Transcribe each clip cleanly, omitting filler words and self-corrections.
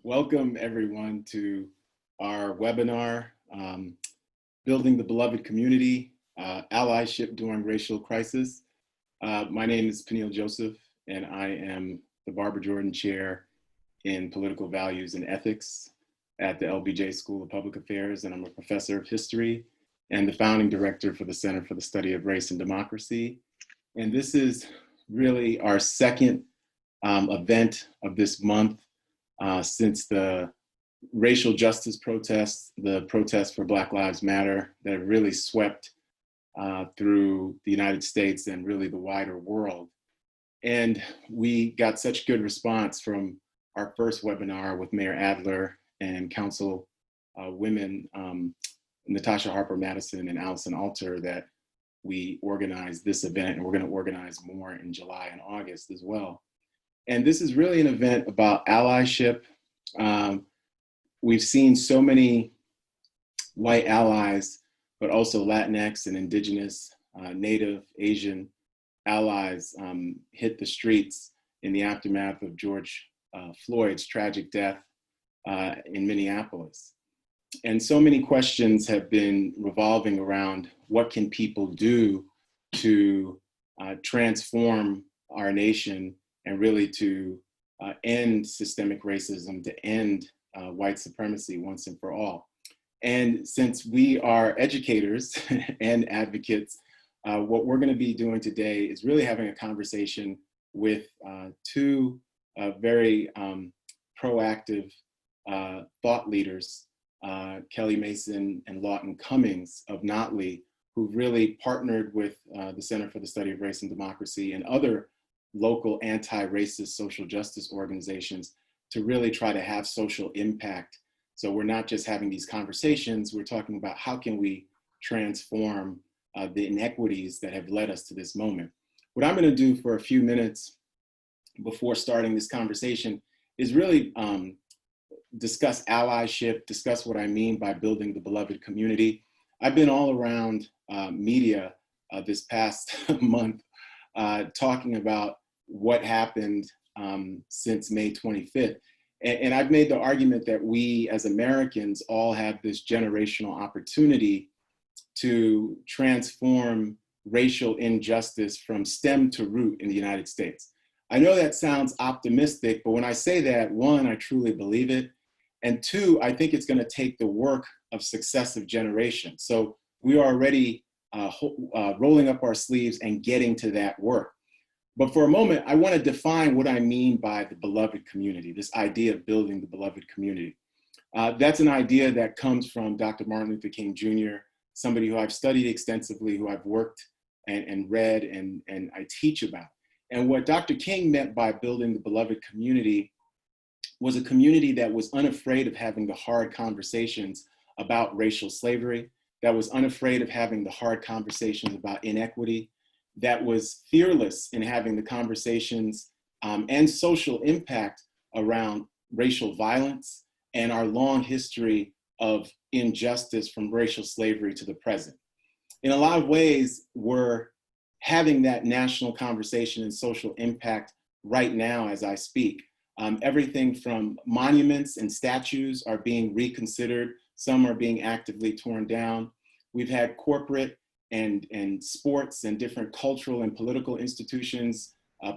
Welcome everyone to our webinar, Building the Beloved Community, Allyship During Racial Crisis. My name is Peniel Joseph, and I am the Barbara Jordan Chair in Political Values and Ethics at the LBJ School of Public Affairs, and I'm a professor of history and the founding director for the Center for the Study of Race and Democracy. And this is really our second event of this month since the racial justice protests, the protests for Black Lives Matter that have really swept through the United States and really the wider world. And we got such good response from our first webinar with Mayor Adler and Council women, Natasha Harper Madison and Allison Alter, that we organized this event, and we're going to organize more in July and August as well. And this is really an event about allyship. We've seen so many white allies, but also Latinx and Indigenous, Native, Asian allies hit the streets in the aftermath of George Floyd's tragic death in Minneapolis. And so many questions have been revolving around what can people do to transform our nation and really to end systemic racism, to end white supremacy once and for all. And since we are educators and advocates, what we're going to be doing today is really having a conversation with two very proactive thought leaders, Kelli Mason and Lawton Cummings of Notley, who really partnered with the Center for the Study of Race and Democracy and other local anti-racist social justice organizations to really try to have social impact. So we're not just having these conversations, we're talking about how can we transform the inequities that have led us to this moment. What I'm going to do for a few minutes before starting this conversation is really discuss allyship, discuss what I mean by building the beloved community. I've been all around media this past month talking about what happened since May 25th. And I've made the argument that we as Americans all have this generational opportunity to transform racial injustice from stem to root in the United States. I know that sounds optimistic, but when I say that, one, I truly believe it. And two, I think it's going to take the work of successive generations. So we are already rolling up our sleeves and getting to that work. But for a moment, I want to define what I mean by the beloved community, this idea of building the beloved community. That's an idea that comes from Dr. Martin Luther King Jr., somebody who I've studied extensively, who I've worked and read and I teach about. And what Dr. King meant by building the beloved community was a community that was unafraid of having the hard conversations about racial slavery, that was unafraid of having the hard conversations about inequity, that was fearless in having the conversations and social impact around racial violence and our long history of injustice from racial slavery to the present. In a lot of ways, we're having that national conversation and social impact right now as I speak. Everything from monuments and statues are being reconsidered. Some are being actively torn down. We've had corporate and sports and different cultural and political institutions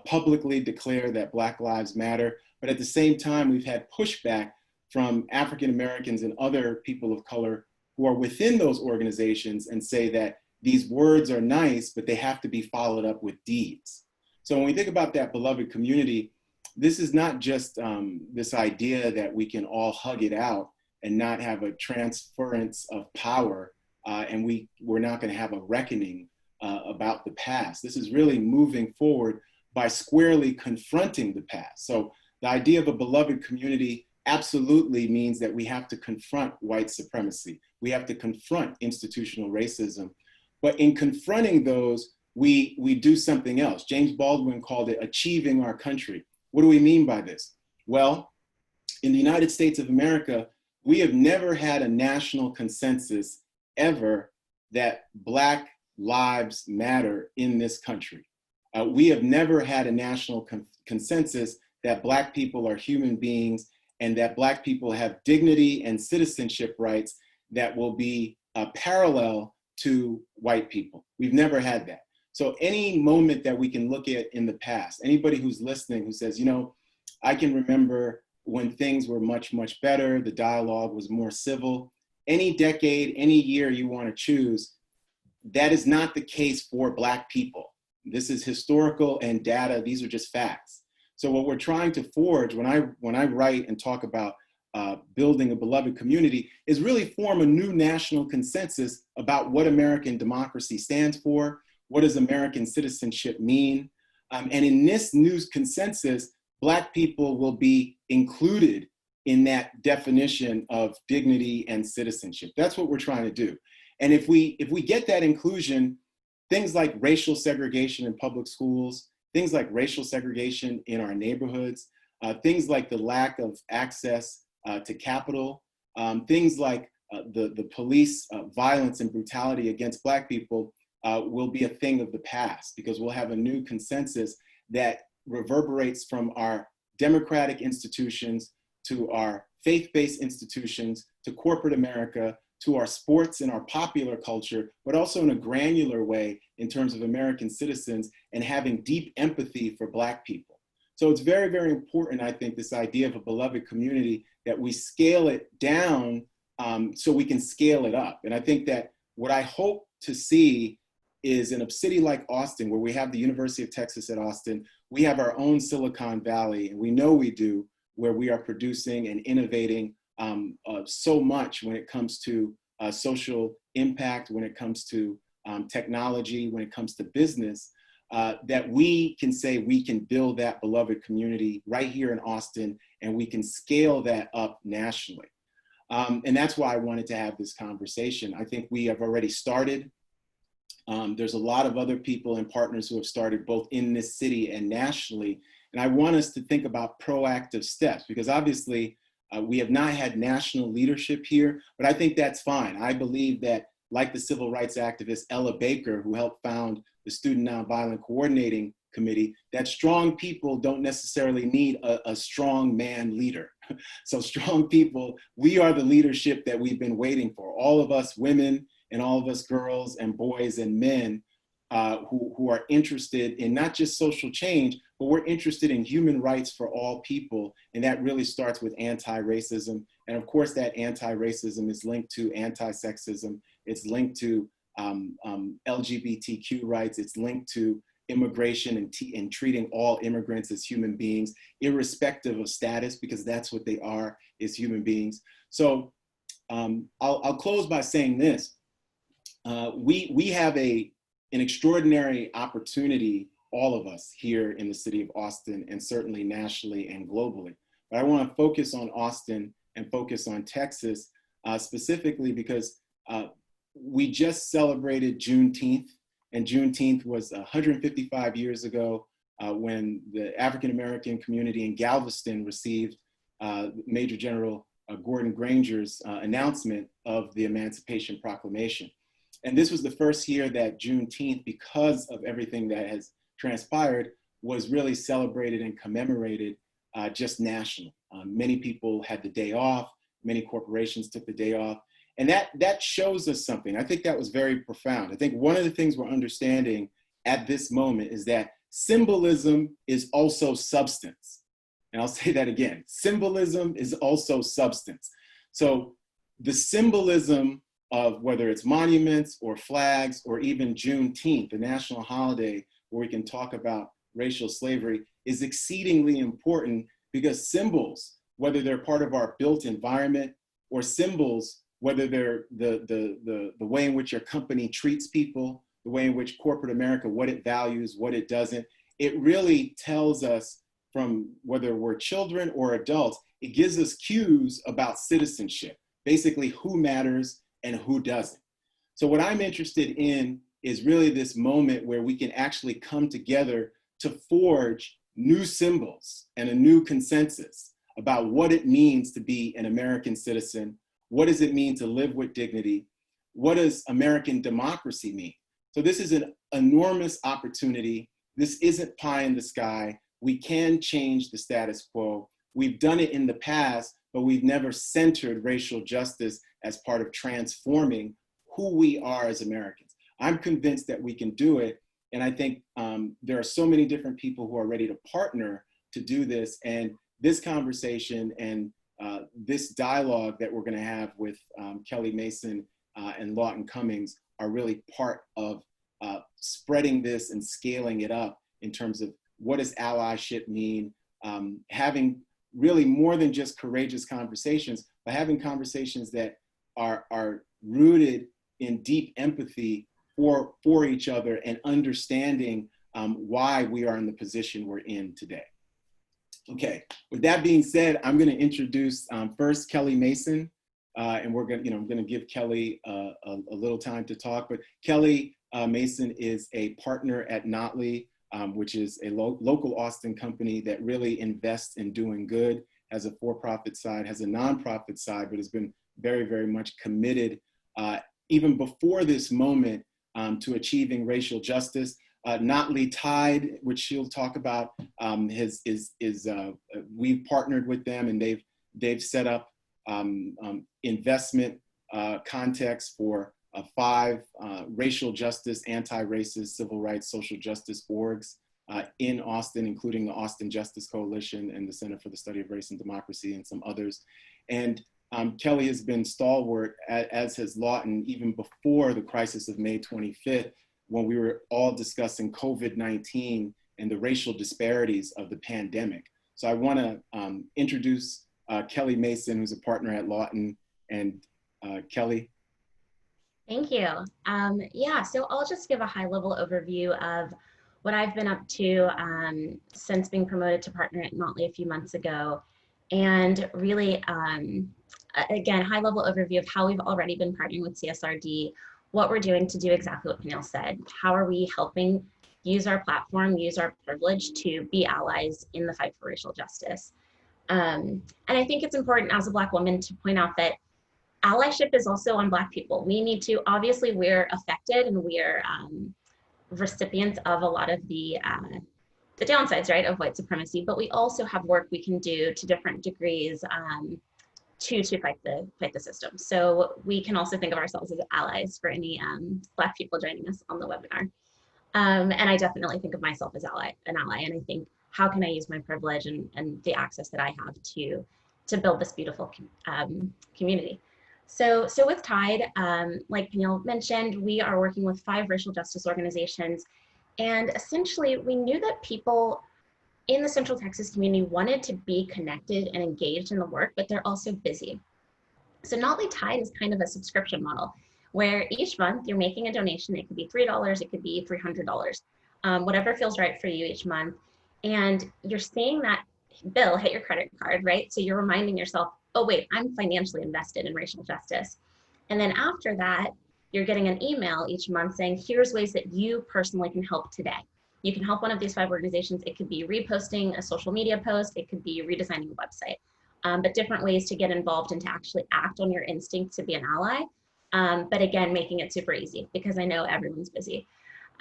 publicly declare that Black Lives Matter. But at the same time, we've had pushback from African Americans and other people of color who are within those organizations and say that these words are nice, but they have to be followed up with deeds. So when we think about that beloved community, this is not just this idea that we can all hug it out and not have a transference of power and we're not going to have a reckoning about the past. This is really moving forward by squarely confronting the past. So the idea of a beloved community absolutely means that we have to confront white supremacy. We have to confront institutional racism. But in confronting those, we do something else. James Baldwin called it achieving our country. What do we mean by this? Well, in the United States of America, we have never had a national consensus ever that Black lives matter in this country. We have never had a national consensus that Black people are human beings and that Black people have dignity and citizenship rights that will be parallel to white people. We've never had that. So any moment that we can look at in the past, anybody who's listening who says, you know, I can remember when things were much, much better, the dialogue was more civil, any decade, any year you want to choose, that is not the case for Black people. This is historical and data. These are just facts. So what we're trying to forge when I write and talk about building a beloved community is really form a new national consensus about what American democracy stands for, what does American citizenship mean? And in this new consensus, Black people will be included in that definition of dignity and citizenship. That's what we're trying to do. And if we get that inclusion, things like racial segregation in public schools, things like racial segregation in our neighborhoods, things like the lack of access to capital, things like the police violence and brutality against Black people will be a thing of the past, because we'll have a new consensus that reverberates from our democratic institutions to our faith-based institutions to corporate America to our sports and our popular culture, but also in a granular way in terms of American citizens and having deep empathy for Black people. So it's very, very important, I think, this idea of a beloved community, that we scale it down so we can scale it up. And I think that what I hope to see is in a city like Austin, where we have the University of Texas at Austin, we have our own Silicon Valley, and we know we do, where we are producing and innovating so much when it comes to social impact, when it comes to technology, when it comes to business, that we can say we can build that beloved community right here in Austin, and we can scale that up nationally. And that's why I wanted to have this conversation. I think we have already started. There's a lot of other people and partners who have started both in this city and nationally. And I want us to think about proactive steps, because obviously we have not had national leadership here, but I think that's fine. I believe that, like the civil rights activist Ella Baker, who helped found the Student Nonviolent Coordinating Committee, that strong people don't necessarily need a strong man leader. So strong people, we are the leadership that we've been waiting for. All of us women and all of us girls and boys and men who are interested in not just social change, but we're interested in human rights for all people. And that really starts with anti-racism. And of course, that anti-racism is linked to anti-sexism. It's linked to LGBTQ rights. It's linked to immigration and treating all immigrants as human beings, irrespective of status, because that's what they are, is human beings. So I'll close by saying this. We have an extraordinary opportunity, all of us here in the city of Austin, and certainly nationally and globally. But I want to focus on Austin and focus on Texas, specifically because we just celebrated Juneteenth, and Juneteenth was 155 years ago when the African-American community in Galveston received Major General Gordon Granger's announcement of the Emancipation Proclamation. And this was the first year that Juneteenth, because of everything that has transpired, was really celebrated and commemorated just nationally. Many people had the day off, many corporations took the day off, and that shows us something. I think that was very profound. I think one of the things we're understanding at this moment is that symbolism is also substance. And I'll say that again, symbolism is also substance. So the symbolism of whether it's monuments or flags or even Juneteenth, the national holiday where we can talk about racial slavery, is exceedingly important, because symbols, whether they're part of our built environment or symbols, whether they're the way in which your company treats people, the way in which corporate America, what it values, what it doesn't, it really tells us, from whether we're children or adults, it gives us cues about citizenship, basically who matters and who doesn't. So what I'm interested in is really this moment where we can actually come together to forge new symbols and a new consensus about what it means to be an American citizen. What does it mean to live with dignity? What does American democracy mean? So this is an enormous opportunity. This isn't pie in the sky. We can change the status quo. we've done it in the past, but we've never centered racial justice as part of transforming who we are as Americans. I'm convinced that we can do it. And I think there are so many different people who are ready to partner to do this. And this conversation and this dialogue that we're going to have with Kelli Mason and Lawton Cummings are really part of spreading this and scaling it up in terms of what does allyship mean, having really more than just courageous conversations, but having conversations that are rooted in deep empathy for each other and understanding why we are in the position we're in today. Okay, with that being said, I'm going to introduce first Kelli Mason, and we're going to, I'm going to give Kelli a little time to talk. But Kelli Mason is a partner at Notley, which is a local Austin company that really invests in doing good, has a for-profit side, has a nonprofit side, but has been very, very much committed, even before this moment, to achieving racial justice. Notley Tide, which she'll talk about, we've partnered with them, and they've set up investment context for 5 racial justice, anti-racist, civil rights, social justice orgs in Austin, including the Austin Justice Coalition and the Center for the Study of Race and Democracy and some others. And Kelli has been stalwart, as has Lawton, even before the crisis of May 25th, when we were all discussing COVID-19 and the racial disparities of the pandemic. So I want to introduce Kelli Mason, who's a partner at Lawton. And Kelli. Thank you. Yeah, so I'll just give a high-level overview of what I've been up to since being promoted to partner at Notley a few months ago. And really, again, high-level overview of how we've already been partnering with CSRD, what we're doing to do exactly what Peniel said. How are we helping use our platform, use our privilege to be allies in the fight for racial justice? And I think it's important as a Black woman to point out that allyship is also on Black people. We need to, obviously we're affected and we're recipients of a lot of the downsides, right, of white supremacy, but we also have work we can do to different degrees to fight the system. So we can also think of ourselves as allies for any Black people joining us on the webinar. And I definitely think of myself as an ally, and I think, how can I use my privilege and the access that I have to build this beautiful community? So with Tide, like Peniel mentioned, we are working with 5 racial justice organizations, and essentially we knew that people in the Central Texas community wanted to be connected and engaged in the work, but they're also busy. So Notley Tide is kind of a subscription model where each month you're making a donation. It could be $3, it could be $300, whatever feels right for you each month. And you're seeing that bill hit your credit card, right? So you're reminding yourself, oh wait, I'm financially invested in racial justice. And then after that, you're getting an email each month saying, here's ways that you personally can help today. You can help one of these 5 organizations. It could be reposting a social media post. It could be redesigning a website, but different ways to get involved and to actually act on your instinct to be an ally. But again, making it super easy because I know everyone's busy.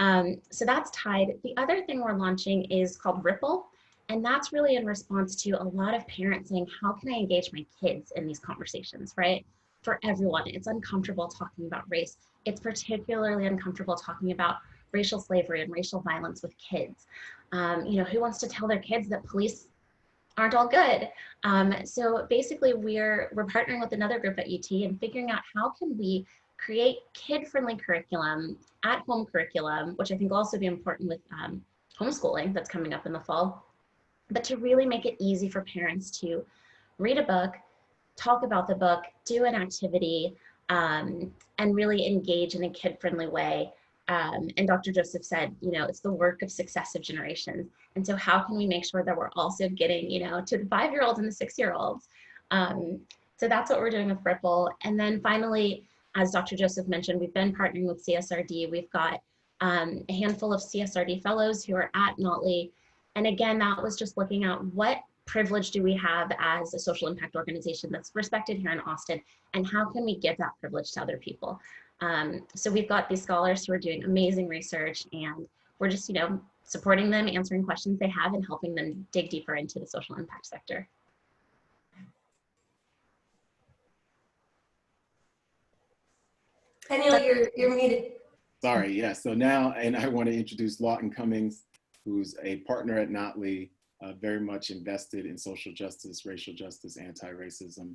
So that's Tide. The other thing we're launching is called Ripple. And that's really in response to a lot of parents saying, how can I engage my kids in these conversations, right? For everyone, it's uncomfortable talking about race. It's particularly uncomfortable talking about racial slavery and racial violence with kids. Who wants to tell their kids that police aren't all good? So basically we're partnering with another group at UT and figuring out how can we create kid-friendly curriculum, at-home curriculum, which I think will also be important with homeschooling that's coming up in the fall, but to really make it easy for parents to read a book, talk about the book, do an activity, and really engage in a kid-friendly way. And Dr. Joseph said, it's the work of successive generations. And so how can we make sure that we're also getting, to the 5-year-olds and the 6-year-olds? So that's what we're doing with Ripple. And then finally, as Dr. Joseph mentioned, we've been partnering with CSRD. We've got a handful of CSRD fellows who are at Notley. And again, that was just looking at what privilege do we have as a social impact organization that's respected here in Austin, and how can we give that privilege to other people? So we've got these scholars who are doing amazing research, and we're just, supporting them, answering questions they have, and helping them dig deeper into the social impact sector. Peniel, you're muted. Sorry, yeah. So now, and I want to introduce Lawton Cummings, who's a partner at Notley, very much invested in social justice, racial justice, anti-racism,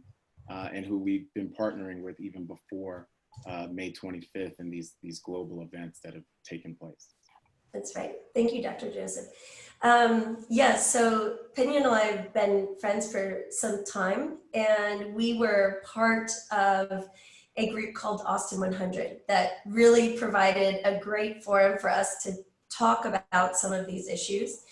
and who we've been partnering with even before May 25th and these global events that have taken place. That's right. Thank you, Dr. Joseph. Yes, so Peniel and I have been friends for some time, and we were part of a group called Austin 100 that really provided a great forum for us to talk about some of these issues.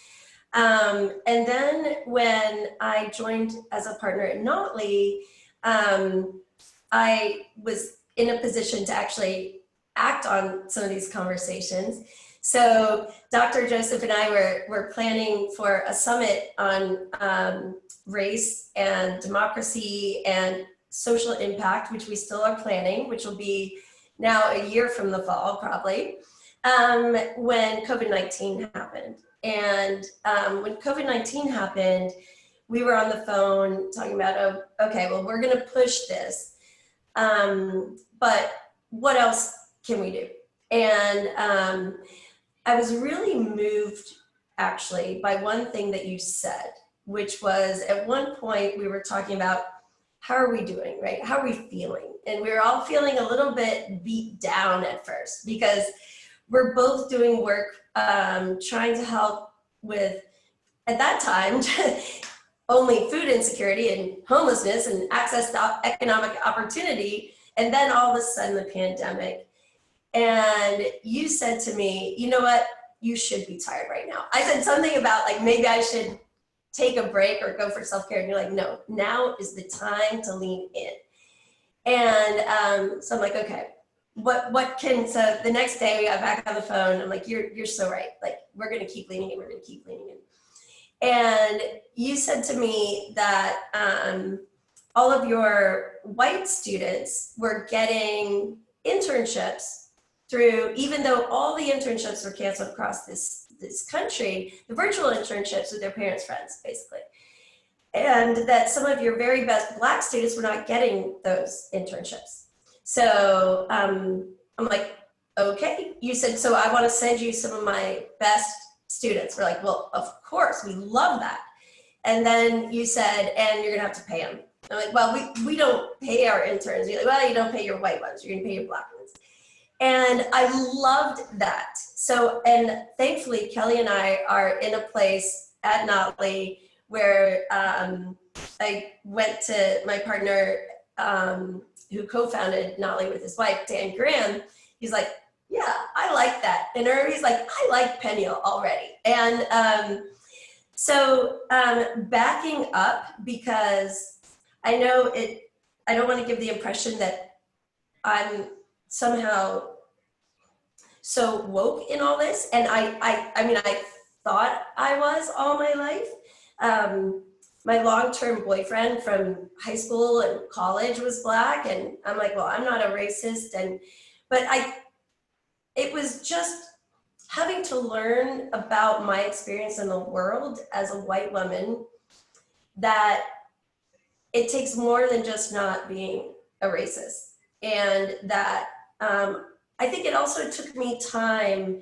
And then when I joined as a partner at Notley, I was in a position to actually act on some of these conversations. So Dr. Joseph and I were planning for a summit on race and democracy and social impact, which we still are planning, which will be now a year from the fall, probably, when COVID-19 happened. And when COVID-19 happened, we were on the phone talking about, oh, okay, well, we're gonna push this, but what else can we do? And I was really moved, actually, by one thing that you said, which was at one point we were talking about how are we doing, right? How are we feeling? And we were all feeling a little bit beat down at first because we're both doing work trying to help with, at that time, only food insecurity and homelessness and access to economic opportunity. And then all of a sudden the pandemic. And you said to me, you know what, you should be tired right now. I said something about like, maybe I should take a break or go for self-care. And you're like, no, now is the time to lean in. And so I'm like, okay, so the next day we got back on the phone. I'm like, you're so right. Like, we're going to keep leaning in. We're going to keep leaning in. And you said to me that all of your white students were getting internships through, even though all the internships were canceled across this country, the virtual internships with their parents' friends, basically. And that some of your very best Black students were not getting those internships. So I'm like, okay. You said, so I want to send you some of my best students. We're like, well, of course, we love that. And then you said, and you're gonna have to pay them. I'm like, well, we don't pay our interns. You're like, well, you don't pay your white ones, you're gonna pay your Black ones. And I loved that. So, and thankfully, Kelli and I are in a place at Notley where I went to my partner who co-founded Notley with his wife, Dan Graham. He's like, yeah, I like that. And he's like, I like Peniel already. And so backing up, because I know I don't want to give the impression that I'm somehow so woke in all this. And I mean, I thought I was all my life. My long-term boyfriend from high school and college was Black. And I'm like, well, I'm not a racist. But it was just having to learn about my experience in the world as a white woman, that it takes more than just not being a racist. And that I think it also took me time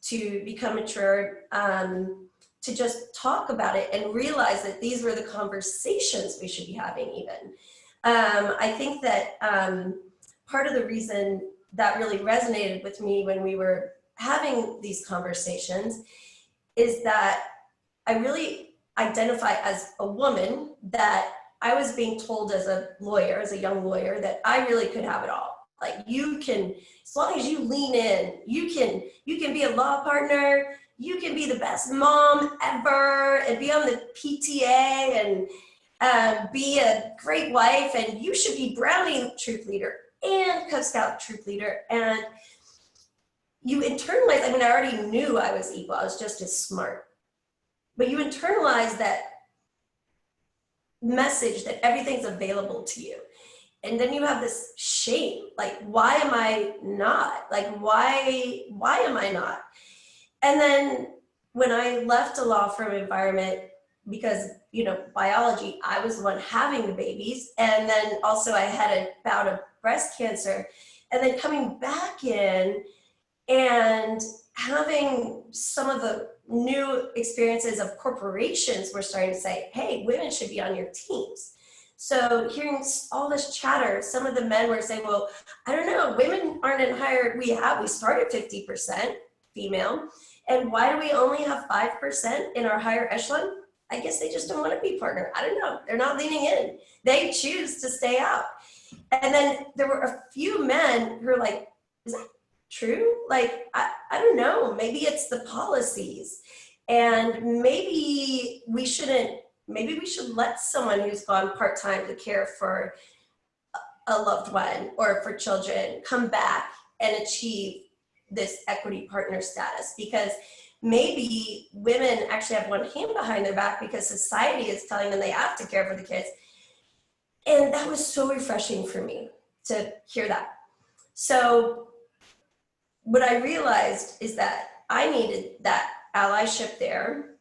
to become mature, to just talk about it and realize that these were the conversations we should be having even. I think that part of the reason that really resonated with me when we were having these conversations is that I really identify as a woman, that I was being told as a lawyer, as a young lawyer, that I really could have it all. Like, you can, as long as you lean in, you can be a law partner, you can be the best mom ever and be on the PTA and be a great wife, and you should be Brownie troop leader and Cub Scout troop leader. And you internalize, I mean, I already knew I was equal, I was just as smart. But you internalize that message that everything's available to you. And then you have this shame, like, why am I not? Like, why am I not? And then when I left a law firm environment, because, you know, biology, I was the one having the babies. And then also I had a bout of breast cancer. and then coming back in and having some of the new experiences of corporations were starting to say, hey, women should be on your teams. So hearing all this chatter, some of the men were saying, well, I don't know, women aren't in higher, we started 50% female, and why do we only have 5% in our higher echelon? I guess they just don't want to be partner. I don't know, they're not leaning in. They choose to stay out. And then there were a few men who were like, is that true? Like, I don't know, maybe it's the policies. And maybe we should let someone who's gone part-time to care for a loved one or for children come back and achieve this equity partner status, because maybe women actually have one hand behind their back because society is telling them they have to care for the kids. And that was so refreshing for me to hear that. So what I realized is that I needed that allyship there,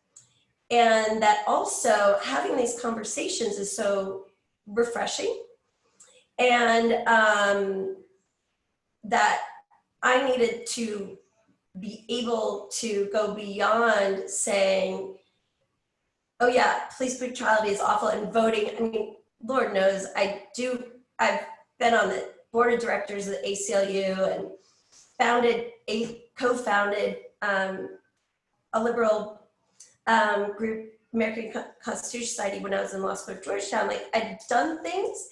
and that also having these conversations is so refreshing, and that I needed to be able to go beyond saying, oh yeah, police brutality is awful, and voting. I mean, Lord knows I've been on the board of directors of the ACLU and co-founded a liberal group, American Constitution Society, when I was in law school at Georgetown. Like, I've done things,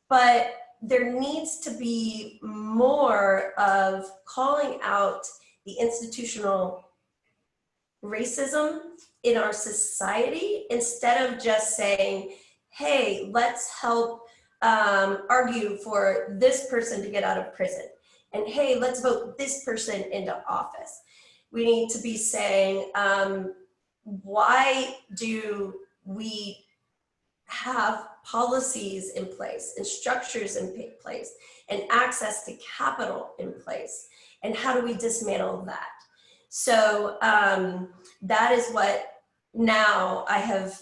but there needs to be more of calling out the institutional racism in our society, instead of just saying, hey, let's help argue for this person to get out of prison. And hey, let's vote this person into office. We need to be saying, why do we have policies in place and structures in place and access to capital in place? And how do we dismantle that? So that is what now I have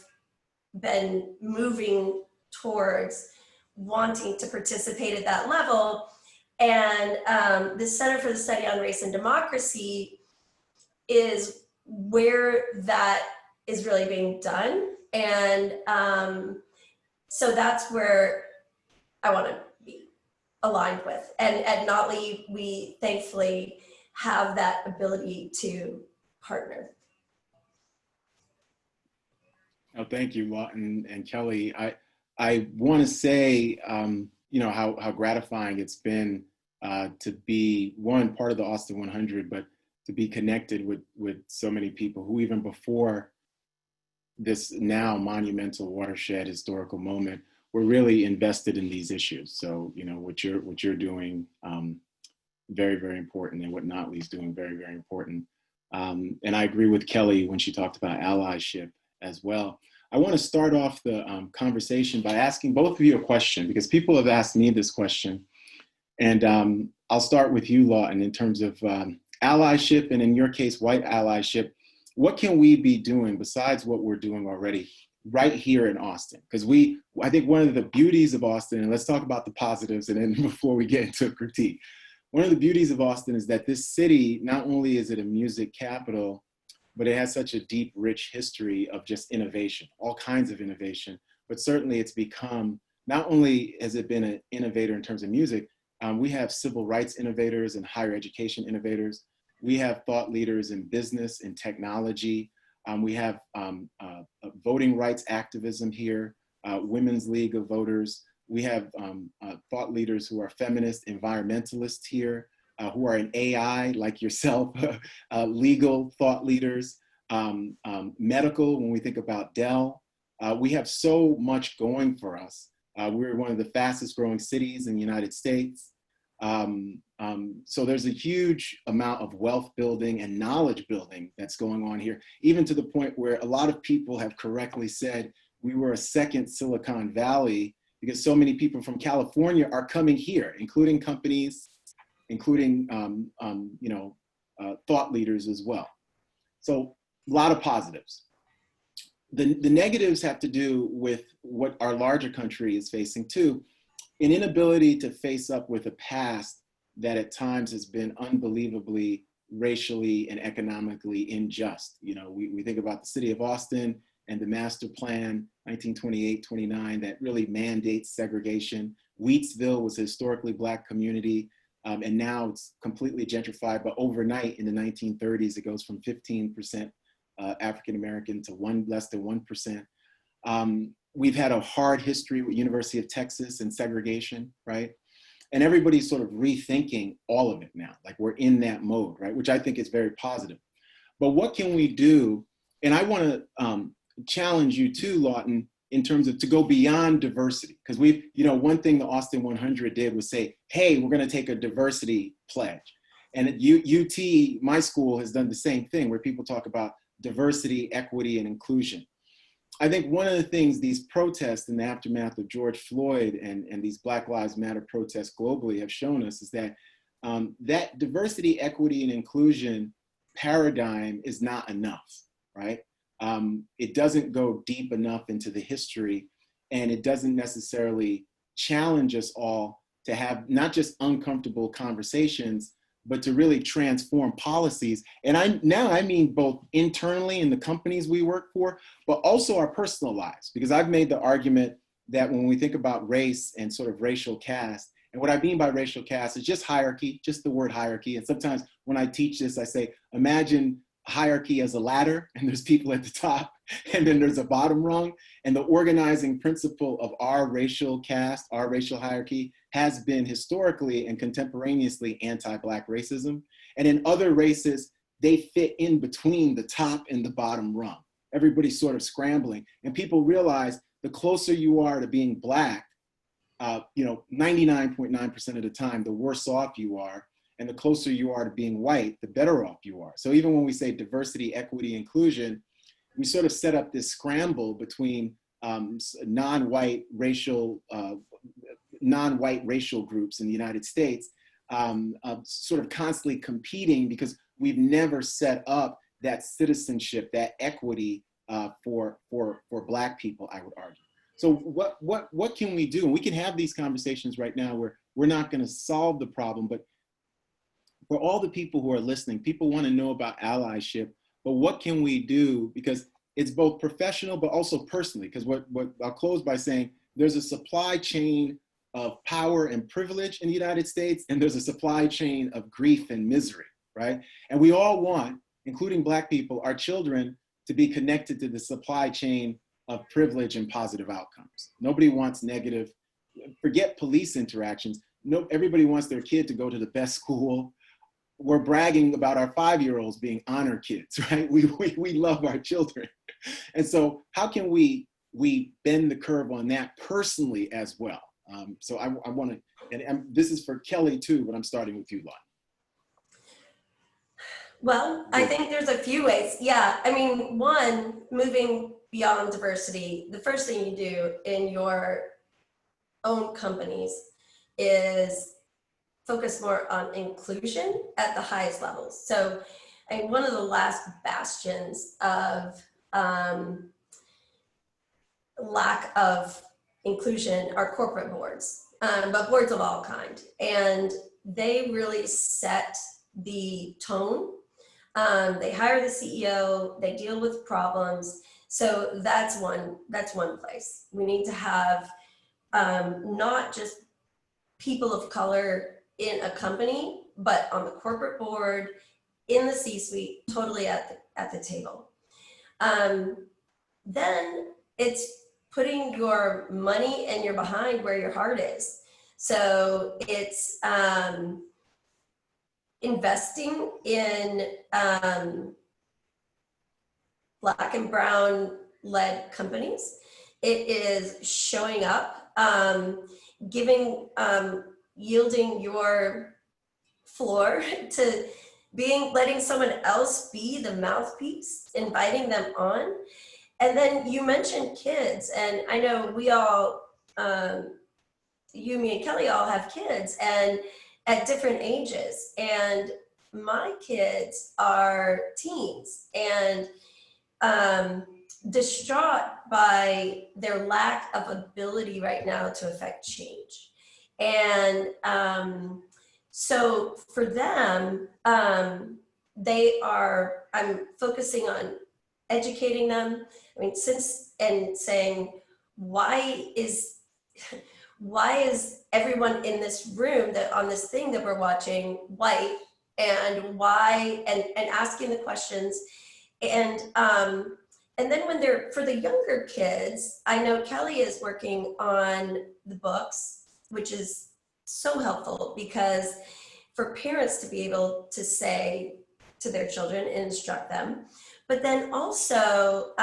been moving towards, wanting to participate at that level. And the Center for the Study on Race and Democracy is where that is really being done. And so that's where I want to be aligned with. And at Notley, we thankfully have that ability to partner. Oh, thank you, Lawton and Kelli. I want to say, you know, how gratifying it's been to be part of the Austin 100, but to be connected with so many people who, even before this now monumental watershed historical moment, were really invested in these issues. So, you know, what you're doing, very, very important, and what Notley's doing, very, very important. And I agree with Kelli when she talked about allyship as well. I want to start off the conversation by asking both of you a question, because people have asked me this question. And I'll start with you, Lawton, in terms of allyship, and in your case, white allyship. What can we be doing besides what we're doing already right here in Austin? Because I think one of the beauties of Austin, and let's talk about the positives, and then before we get into a critique, one of the beauties of Austin is that this city, not only is it a music capital, but it has such a deep, rich history of just innovation, all kinds of innovation. But certainly it's become, not only has it been an innovator in terms of music, we have civil rights innovators and higher education innovators. We have thought leaders in business and technology. We have voting rights activism here, Women's League of Voters. We have thought leaders who are feminist, environmentalists here, who are in AI, like yourself, legal thought leaders, medical, when we think about Dell. We have so much going for us. We're one of the fastest growing cities in the United States. So there's a huge amount of wealth building and knowledge building that's going on here, even to the point where a lot of people have correctly said we were a second Silicon Valley, because so many people from California are coming here, including companies, including thought leaders as well. So a lot of positives. The negatives have to do with what our larger country is facing too, an inability to face up with a past that at times has been unbelievably racially and economically unjust. You know, we think about the city of Austin and the master plan, 1928-29, that really mandates segregation. Wheatsville was a historically Black community, and now it's completely gentrified, but overnight in the 1930s, it goes from 15% African-American to less than 1%. We've had a hard history with University of Texas and segregation, right? And everybody's sort of rethinking all of it now. Like, we're in that mode, right? Which I think is very positive. But what can we do? And I want to challenge you too, Lawton, in terms of to go beyond diversity. Because one thing the Austin 100 did was say, hey, we're going to take a diversity pledge. And at UT, my school, has done the same thing, where people talk about diversity, equity, and inclusion. I think one of the things these protests in the aftermath of George Floyd and these Black Lives Matter protests globally have shown us is that that diversity, equity, and inclusion paradigm is not enough, right? It doesn't go deep enough into the history, and it doesn't necessarily challenge us all to have not just uncomfortable conversations, but to really transform policies. And I mean both internally in the companies we work for, but also our personal lives. Because I've made the argument that when we think about race and sort of racial caste, and what I mean by racial caste is just hierarchy, just the word hierarchy. And sometimes when I teach this, I say, imagine hierarchy as a ladder, and there's people at the top, and then there's a bottom rung. And the organizing principle of our racial caste, our racial hierarchy, has been historically and contemporaneously anti-Black racism. And in other races, they fit in between the top and the bottom rung. Everybody's sort of scrambling. And people realize the closer you are to being Black, 99.9% of the time, the worse off you are. And the closer you are to being white, the better off you are. So even when we say diversity, equity, inclusion, we sort of set up this scramble between non-white racial groups in the United States, sort of constantly competing because we've never set up that citizenship, that equity for Black people, I would argue. So what can we do? And we can have these conversations right now where we're not going to solve the problem, but for all the people who are listening, people want to know about allyship, but what can we do? Because it's both professional, but also personally, because what I'll close by saying, there's a supply chain of power and privilege in the United States, and there's a supply chain of grief and misery, right? And we all want, including Black people, our children to be connected to the supply chain of privilege and positive outcomes. Nobody wants negative, forget police interactions. No, everybody wants their kid to go to the best school. We're bragging about our 5-year-olds being honor kids, right? We love our children. And so how can we bend the curve on that personally as well? So I want to, and this is for Kelli too, but I'm starting with you, Lawton. Well, I think there's a few ways. Yeah, I mean, one, moving beyond diversity, the first thing you do in your own companies is focus more on inclusion at the highest levels. So one of the last bastions of lack of inclusion are corporate boards, but boards of all kind. And they really set the tone. They hire the CEO, they deal with problems. So that's one place. We need to have not just people of color in a company, but on the corporate board, in the C-suite, totally at the table. Then it's putting your money and your behind where your heart is. So it's investing in Black and Brown led companies. It is showing up, yielding your floor to letting someone else be the mouthpiece, inviting them on. And then you mentioned kids, and I know we all, you, me, and Kelli all have kids, and at different ages. And my kids are teens and distraught by their lack of ability right now to affect change. And So for them, I'm focusing on educating them. I mean, and saying, why is everyone in this room on this thing that we're watching white, and why, and asking the questions. And then for the younger kids, I know Kelli is working on the books, which is so helpful, because for parents to be able to say to their children and instruct them. But then also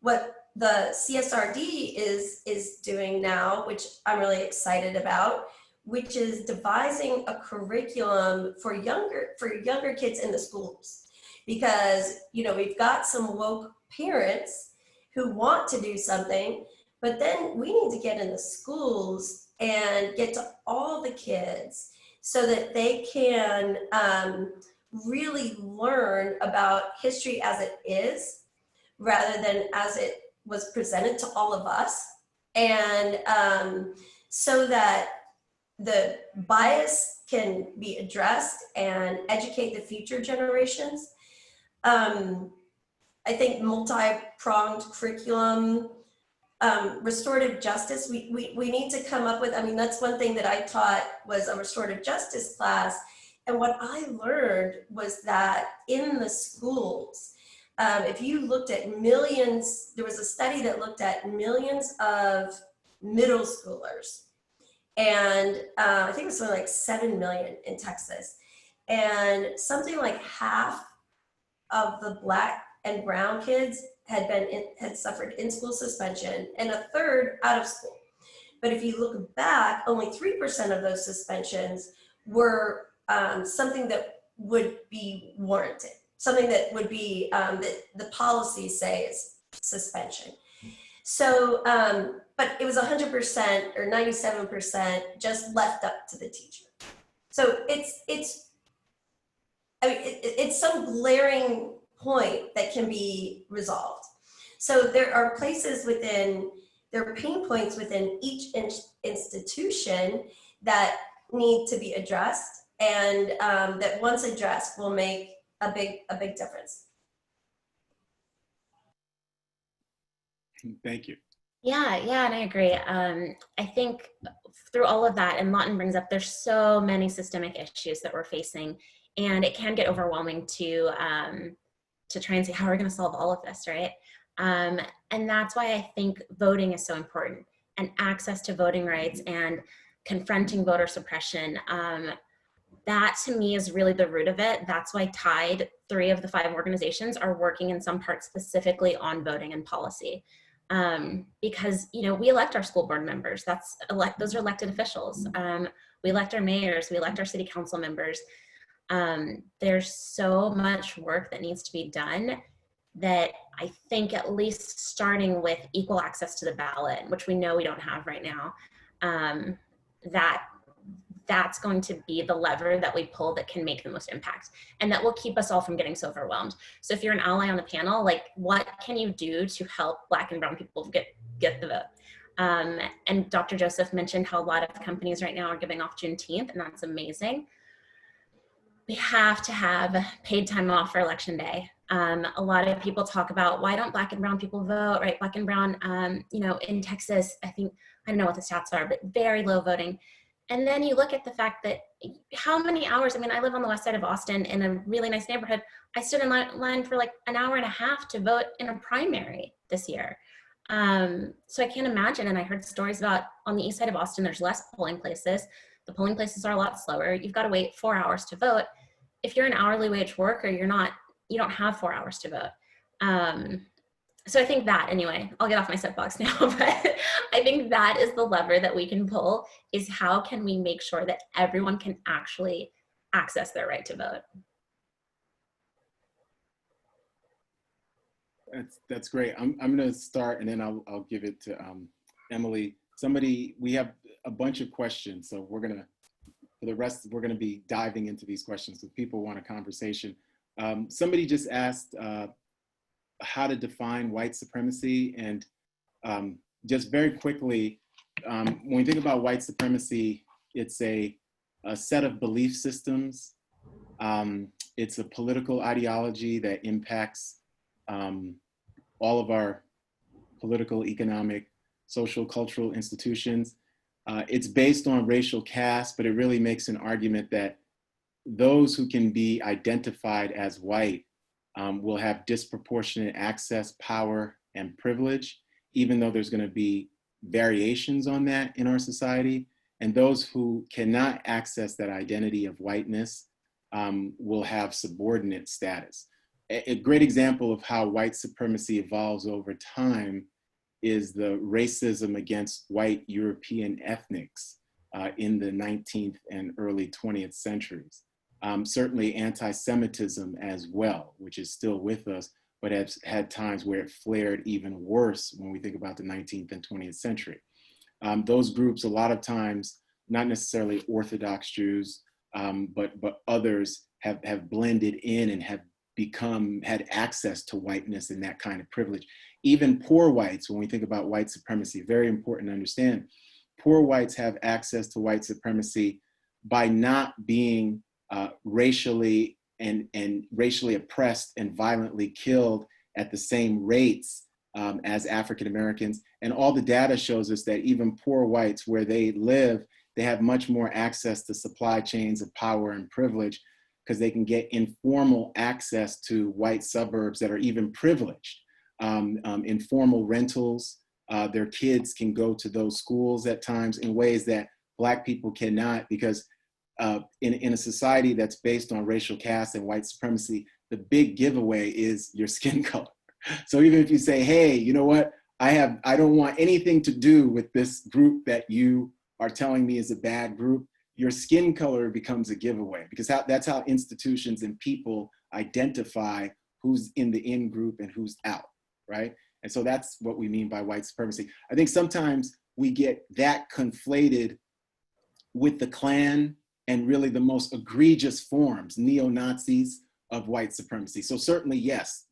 what the CSRD is doing now, which I'm really excited about, which is devising a curriculum for younger kids in the schools. Because, we've got some woke parents who want to do something, but then we need to get in the schools and get to all the kids so that they can really learn about history as it is, rather than as it was presented to all of us. And so that the bias can be addressed and educate the future generations. I think multi-pronged curriculum, restorative justice, we need to come up with, that's one thing that I taught was a restorative justice class. And what I learned was that in the schools, if you looked at millions, there was a study that looked at millions of middle schoolers. And I think it was something like 7 million in Texas. And something like half of the Black and brown kids had suffered in-school suspension, and a third out of school. But if you look back, only 3% of those suspensions were something that would be warranted, something that would be that the policies say is suspension. So, but it was 100% or 97% just left up to the teacher. So it's some glaring point that can be resolved. So there are pain points within each institution that need to be addressed, and that once addressed will make a big difference. Thank you. Yeah, and I agree. I think through all of that, and Lawton brings up, there's so many systemic issues that we're facing, and it can get overwhelming to try and say, how are we going to solve all of this, right? And that's why I think voting is so important, and access to voting rights and confronting voter suppression. That to me is really the root of it. That's why Tide, 3 of the 5 organizations, are working in some part specifically on voting and policy. Because, we elect our school board members. Those are elected officials. We elect our mayors, we elect our city council members. There's so much work that needs to be done, that I think at least starting with equal access to the ballot, which we know we don't have right now, that's going to be the lever that we pull that can make the most impact, and that will keep us all from getting so overwhelmed. So if you're an ally on the panel, what can you do to help Black and brown people get the vote? And Dr. Joseph mentioned how a lot of companies right now are giving off Juneteenth, and that's amazing. We have to have paid time off for election day. A lot of people talk about, why don't Black and brown people vote, right? Black and brown, in Texas, I don't know what the stats are, but very low voting. And then you look at the fact that how many hours, I live on the west side of Austin in a really nice neighborhood. I stood in line for an hour and a half to vote in a primary this year. So I can't imagine, and I heard stories about on the east side of Austin, there's less polling places. The polling places are a lot slower. You've got to wait 4 hours to vote. If you're an hourly wage worker, you don't have 4 hours to vote. So I think that, anyway, I'll get off my soapbox now, but I think that is the lever that we can pull, is how can we make sure that everyone can actually access their right to vote. That's great. I'm going to start, and then I'll give it to Emily. We have a bunch of questions, so for the rest, we're going to be diving into these questions because people want a conversation. Somebody just asked how to define white supremacy, and just very quickly, when we think about white supremacy, it's a a set of belief systems. It's a political ideology that impacts all of our political, economic, social, cultural institutions. It's based on racial caste, but it really makes an argument that those who can be identified as white will have disproportionate access, power, and privilege, even though there's going to be variations on that in our society. And those who cannot access that identity of whiteness will have subordinate status. A great example of how white supremacy evolves over time is the racism against white European ethnics in the 19th and early 20th centuries. Certainly anti-Semitism as well, which is still with us, but has had times where it flared even worse when we think about the 19th and 20th century. Those groups, a lot of times, not necessarily Orthodox Jews, but others have blended in and have had access to whiteness and that kind of privilege. Even poor whites, when we think about white supremacy, very important to understand, poor whites have access to white supremacy by not being racially and racially oppressed and violently killed at the same rates as African Americans. And all the data shows us that even poor whites, where they live, they have much more access to supply chains of power and privilege because they can get informal access to white suburbs that are even privileged. Informal rentals, their kids can go to those schools at times in ways that Black people cannot, because in a society that's based on racial caste and white supremacy, the big giveaway is your skin color. So even if you say, hey, you know what, I don't want anything to do with this group that you are telling me is a bad group, your skin color becomes a giveaway, because that's how institutions and people identify who's in the in group and who's out, right? And so that's what we mean by white supremacy. I think sometimes we get that conflated with the Klan and really the most egregious forms, neo-Nazis, of white supremacy. So certainly, yes,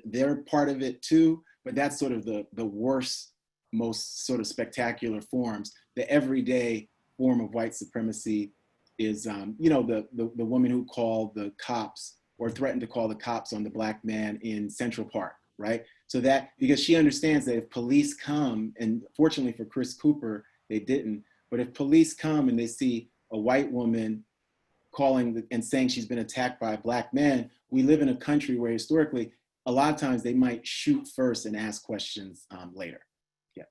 they're part of it too, but that's sort of the worst, most sort of spectacular forms. The everyday form of white supremacy is, you know, the woman who called the cops or threatened to call the cops on the Black man in Central Park, right? So that, because she understands that if police come, and fortunately for Chris Cooper, they didn't, but if police come and they see a white woman calling and saying she's been attacked by a Black man, we live in a country where historically, a lot of times they might shoot first and ask questions later. Yeah.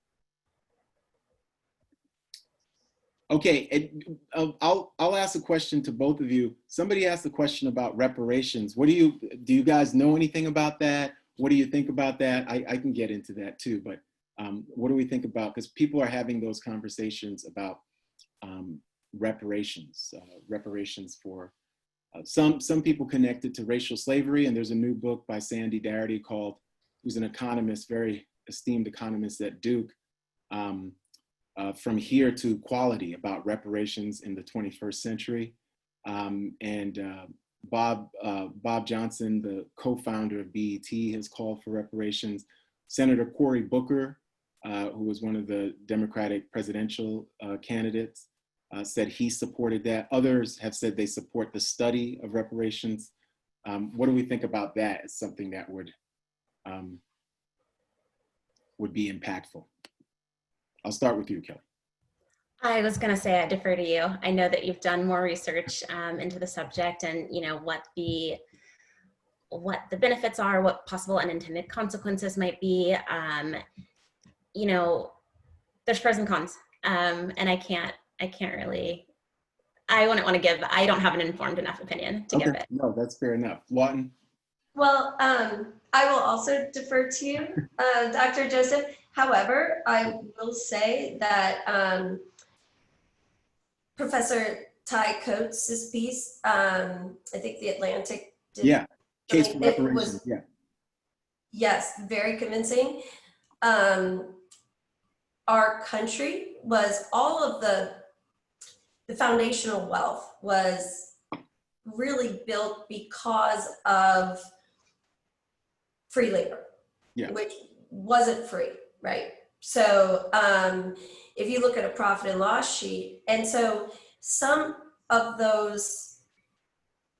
Okay, I'll ask a question to both of you. Somebody asked a question about reparations. Do you guys know anything about that? What do you think about that? I can get into that too, but what do we think about, because people are having those conversations about reparations for some people connected to racial slavery. And there's a new book by Sandy Darity who's an economist, very esteemed economist at Duke, From Here to Quality, about reparations in the 21st century. Bob Johnson, the co-founder of BET, has called for reparations. Senator Cory Booker, who was one of the Democratic presidential candidates, said he supported that. Others have said they support the study of reparations. What do we think about that as something that would be impactful? I'll start with you, Kelli. I was going to say I defer to you. I know that you've done more research into the subject, and you know what the benefits are, what possible unintended consequences might be. You know, there's pros and cons, and I wouldn't want to give. I don't have an informed enough opinion to give it. No, that's fair enough. Lawton. Well, I will also defer to you, Dr. Joseph. However, I will say that Professor Ty Coates' piece, I think the Atlantic did. Yeah, case for reparations, yeah. Yes, very convincing. Our country was, all of the foundational wealth was really built because of free labor, yeah, which wasn't free, right? So if you look at a profit and loss sheet, and so some of those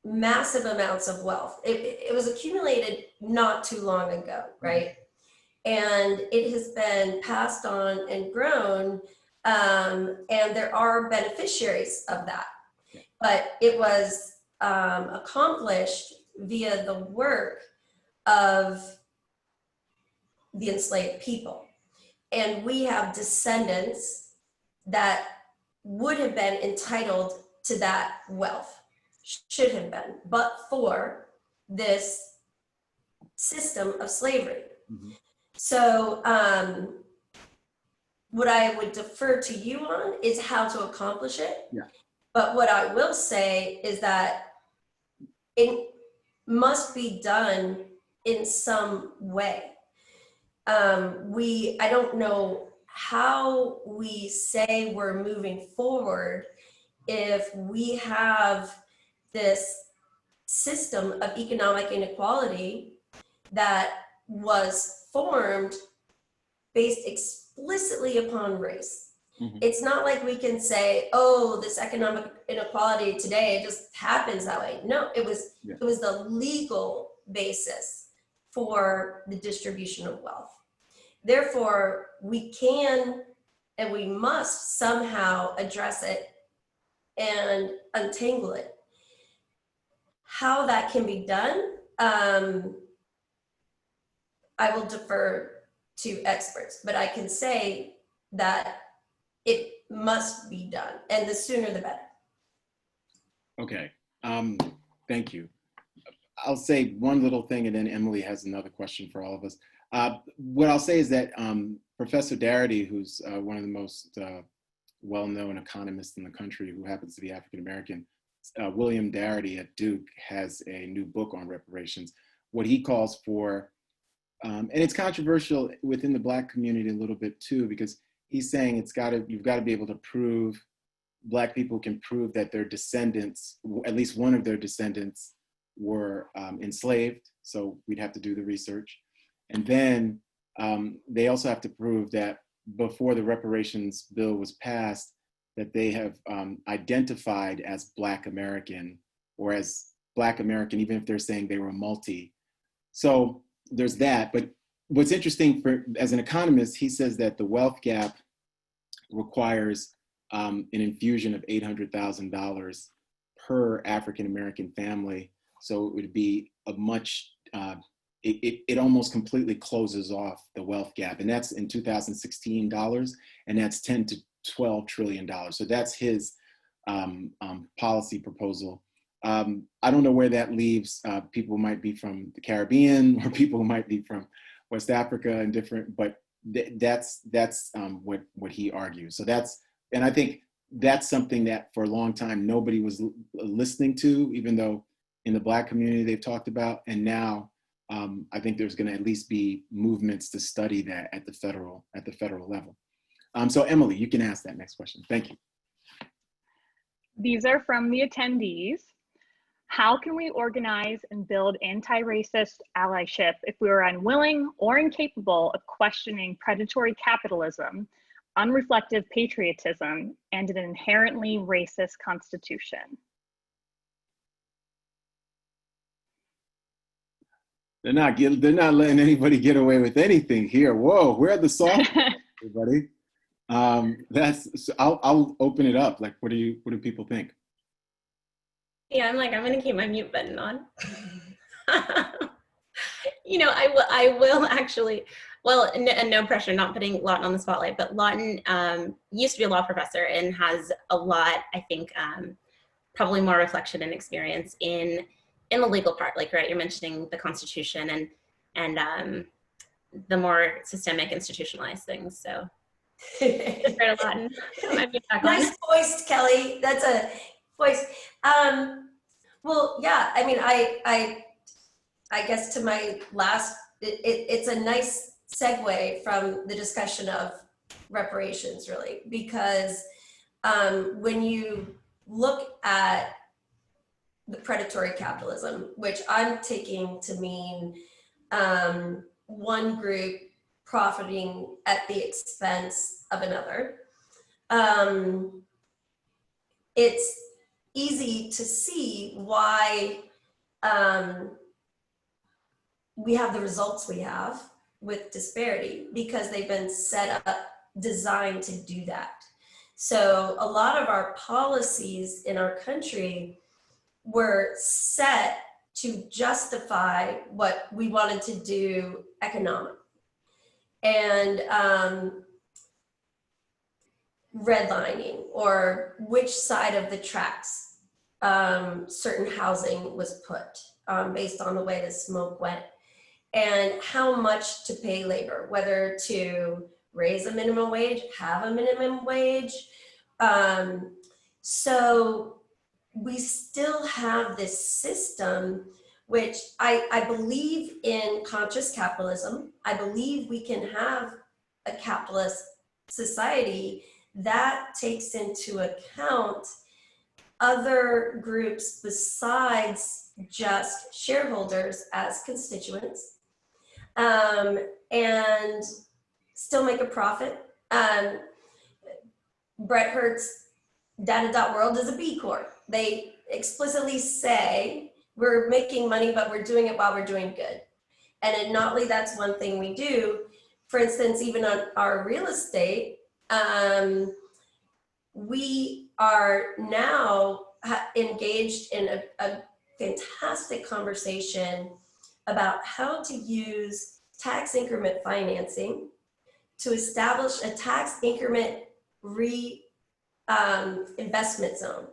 massive amounts of wealth, it was accumulated not too long ago, right? And it has been passed on and grown, and there are beneficiaries of that. But it was accomplished via the work of the enslaved people. And we have descendants that would have been entitled to that wealth, should have been, but for this system of slavery. So what I would defer to you on is how to accomplish it. But what I will say is that it must be done in some way. I don't know how we say we're moving forward if we have this system of economic inequality that was formed based explicitly upon race. It's not like we can say, oh, this economic inequality today, it just happens that way. No, it was the legal basis for the distribution of wealth. Therefore, we can and we must somehow address it and untangle it. How that can be done, I will defer to experts, but I can say that it must be done, and the sooner the better. Okay, thank you. I'll say one little thing, and then Emily has another question for all of us. What I'll say is that Professor Darity, who's one of the most well-known economists in the country, who happens to be African-American, William Darity at Duke, has a new book on reparations. What he calls for, and it's controversial within the Black community a little bit too, because he's saying you've got to be able to prove, Black people can prove that their descendants, at least one of their descendants, were enslaved. So we'd have to do the research. And then they also have to prove that before the reparations bill was passed, that they have identified as Black American, or as Black American, even if they're saying they were multi. So there's that. But what's interesting, as an economist, he says that the wealth gap requires an infusion of $800,000 per African-American family. So it would be a much, it almost completely closes off the wealth gap. And that's in 2016 dollars, and that's 10 to 12 trillion dollars. So that's his policy proposal. I don't know where that leaves. People might be from the Caribbean, or people might be from West Africa and different, but that's what he argues. So and I think that's something that for a long time nobody was listening to, even though in the Black community they've talked about, and now I think there's going to at least be movements to study that at the federal level. So Emily, you can ask that next question. Thank you. These are from the attendees. How can we organize and build anti-racist allyship if we are unwilling or incapable of questioning predatory capitalism, unreflective patriotism, and an inherently racist constitution? They're not letting anybody get away with anything here. Whoa, where are the soft everybody? I'll open it up. Like, what do people think? Yeah, I'm gonna keep my mute button on. I will actually, well, no pressure, not putting Lawton on the spotlight, but Lawton used to be a law professor and has a lot, I think, probably more reflection and experience in the legal part, like, right, you're mentioning the Constitution and the more systemic institutionalized things, so. Lawton. Nice voice, Kelly. That's a voice. Well, yeah, I mean, I guess to my last, it's a nice segue from the discussion of reparations, really, because when you look at the predatory capitalism, which I'm taking to mean one group profiting at the expense of another, it's easy to see why we have the results we have with disparity, because they've been set up, designed to do that. So a lot of our policies in our country were set to justify what we wanted to do economically. And redlining, or which side of the tracks certain housing was put based on the way the smoke went, and how much to pay labor, whether to raise a minimum wage, have a minimum wage. So we still have this system, which I believe in conscious capitalism. I believe we can have a capitalist society that takes into account other groups besides just shareholders as constituents, and still make a profit. Brett Hertz Data.World is a B Corp. They explicitly say we're making money, but we're doing it while we're doing good. And at Notley, that's one thing we do. For instance, even on our real estate, we are now engaged in a fantastic conversation about how to use tax increment financing to establish a tax increment investment zone,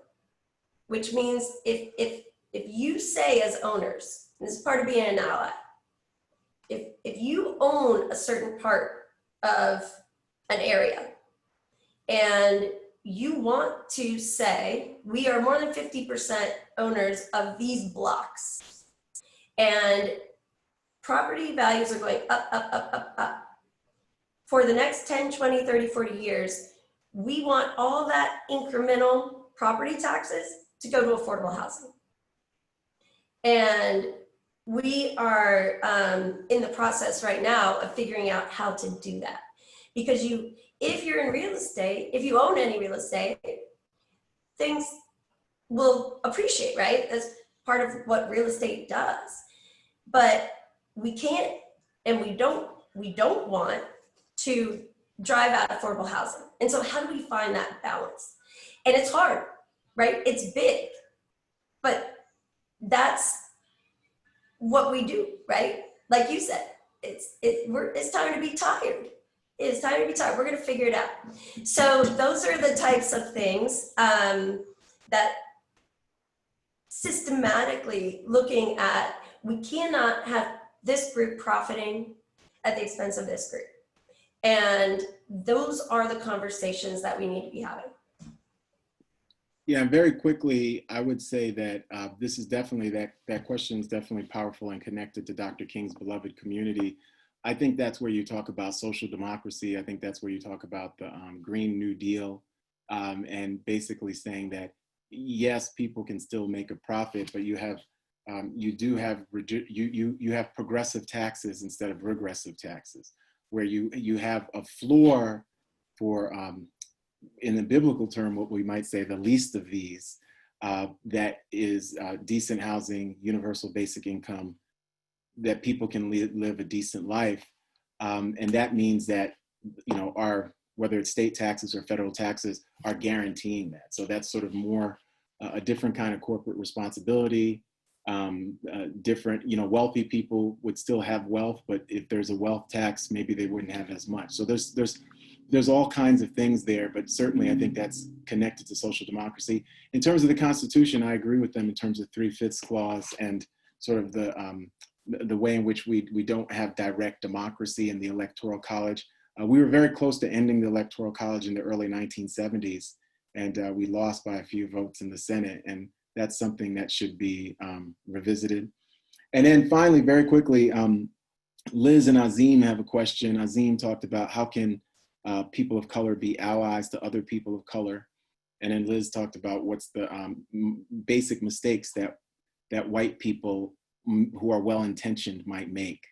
which means if you say as owners, and this is part of being an ally, if you own a certain part of an area and you want to say, we are more than 50% owners of these blocks, and property values are going up, up, up, up, up. For the next 10, 20, 30, 40 years, we want all that incremental property taxes to go to affordable housing. And we are in the process right now of figuring out how to do that. Because if you're in real estate, if you own any real estate, things will appreciate, right? That's part of what real estate does. But we can't, and we don't want to drive out affordable housing. And so how do we find that balance? And it's hard, right? It's big, but that's what we do, right? Like you said, it's time to be tired. It's time to be tired. We're going to figure it out. So those are the types of things that systematically looking at, we cannot have this group profiting at the expense of this group. And those are the conversations that we need to be having. Yeah, and very quickly, I would say that this is definitely, that question is definitely powerful and connected to Dr. King's beloved community. I think that's where you talk about social democracy. I think that's where you talk about the Green New Deal, and basically saying that, yes, people can still make a profit, but you have progressive taxes instead of regressive taxes, where you have a floor for, in the biblical term, what we might say the least of these, that is decent housing, universal basic income, that people can live a decent life. And that means that, whether it's state taxes or federal taxes, are guaranteeing that. So that's sort of more a different kind of corporate responsibility. Different, wealthy people would still have wealth, but if there's a wealth tax, maybe they wouldn't have as much. So there's all kinds of things there, but certainly I think that's connected to social democracy. In terms of the Constitution, I agree with them in terms of 3/5 clause and sort of the way in which we don't have direct democracy in the Electoral College. We were very close to ending the Electoral College in the early 1970s, and we lost by a few votes in the Senate, and that's something that should be revisited. And then finally, very quickly, Liz and Azim have a question. Azim talked about how can people of color be allies to other people of color. And then Liz talked about what's the basic mistakes that white people who are well-intentioned might make.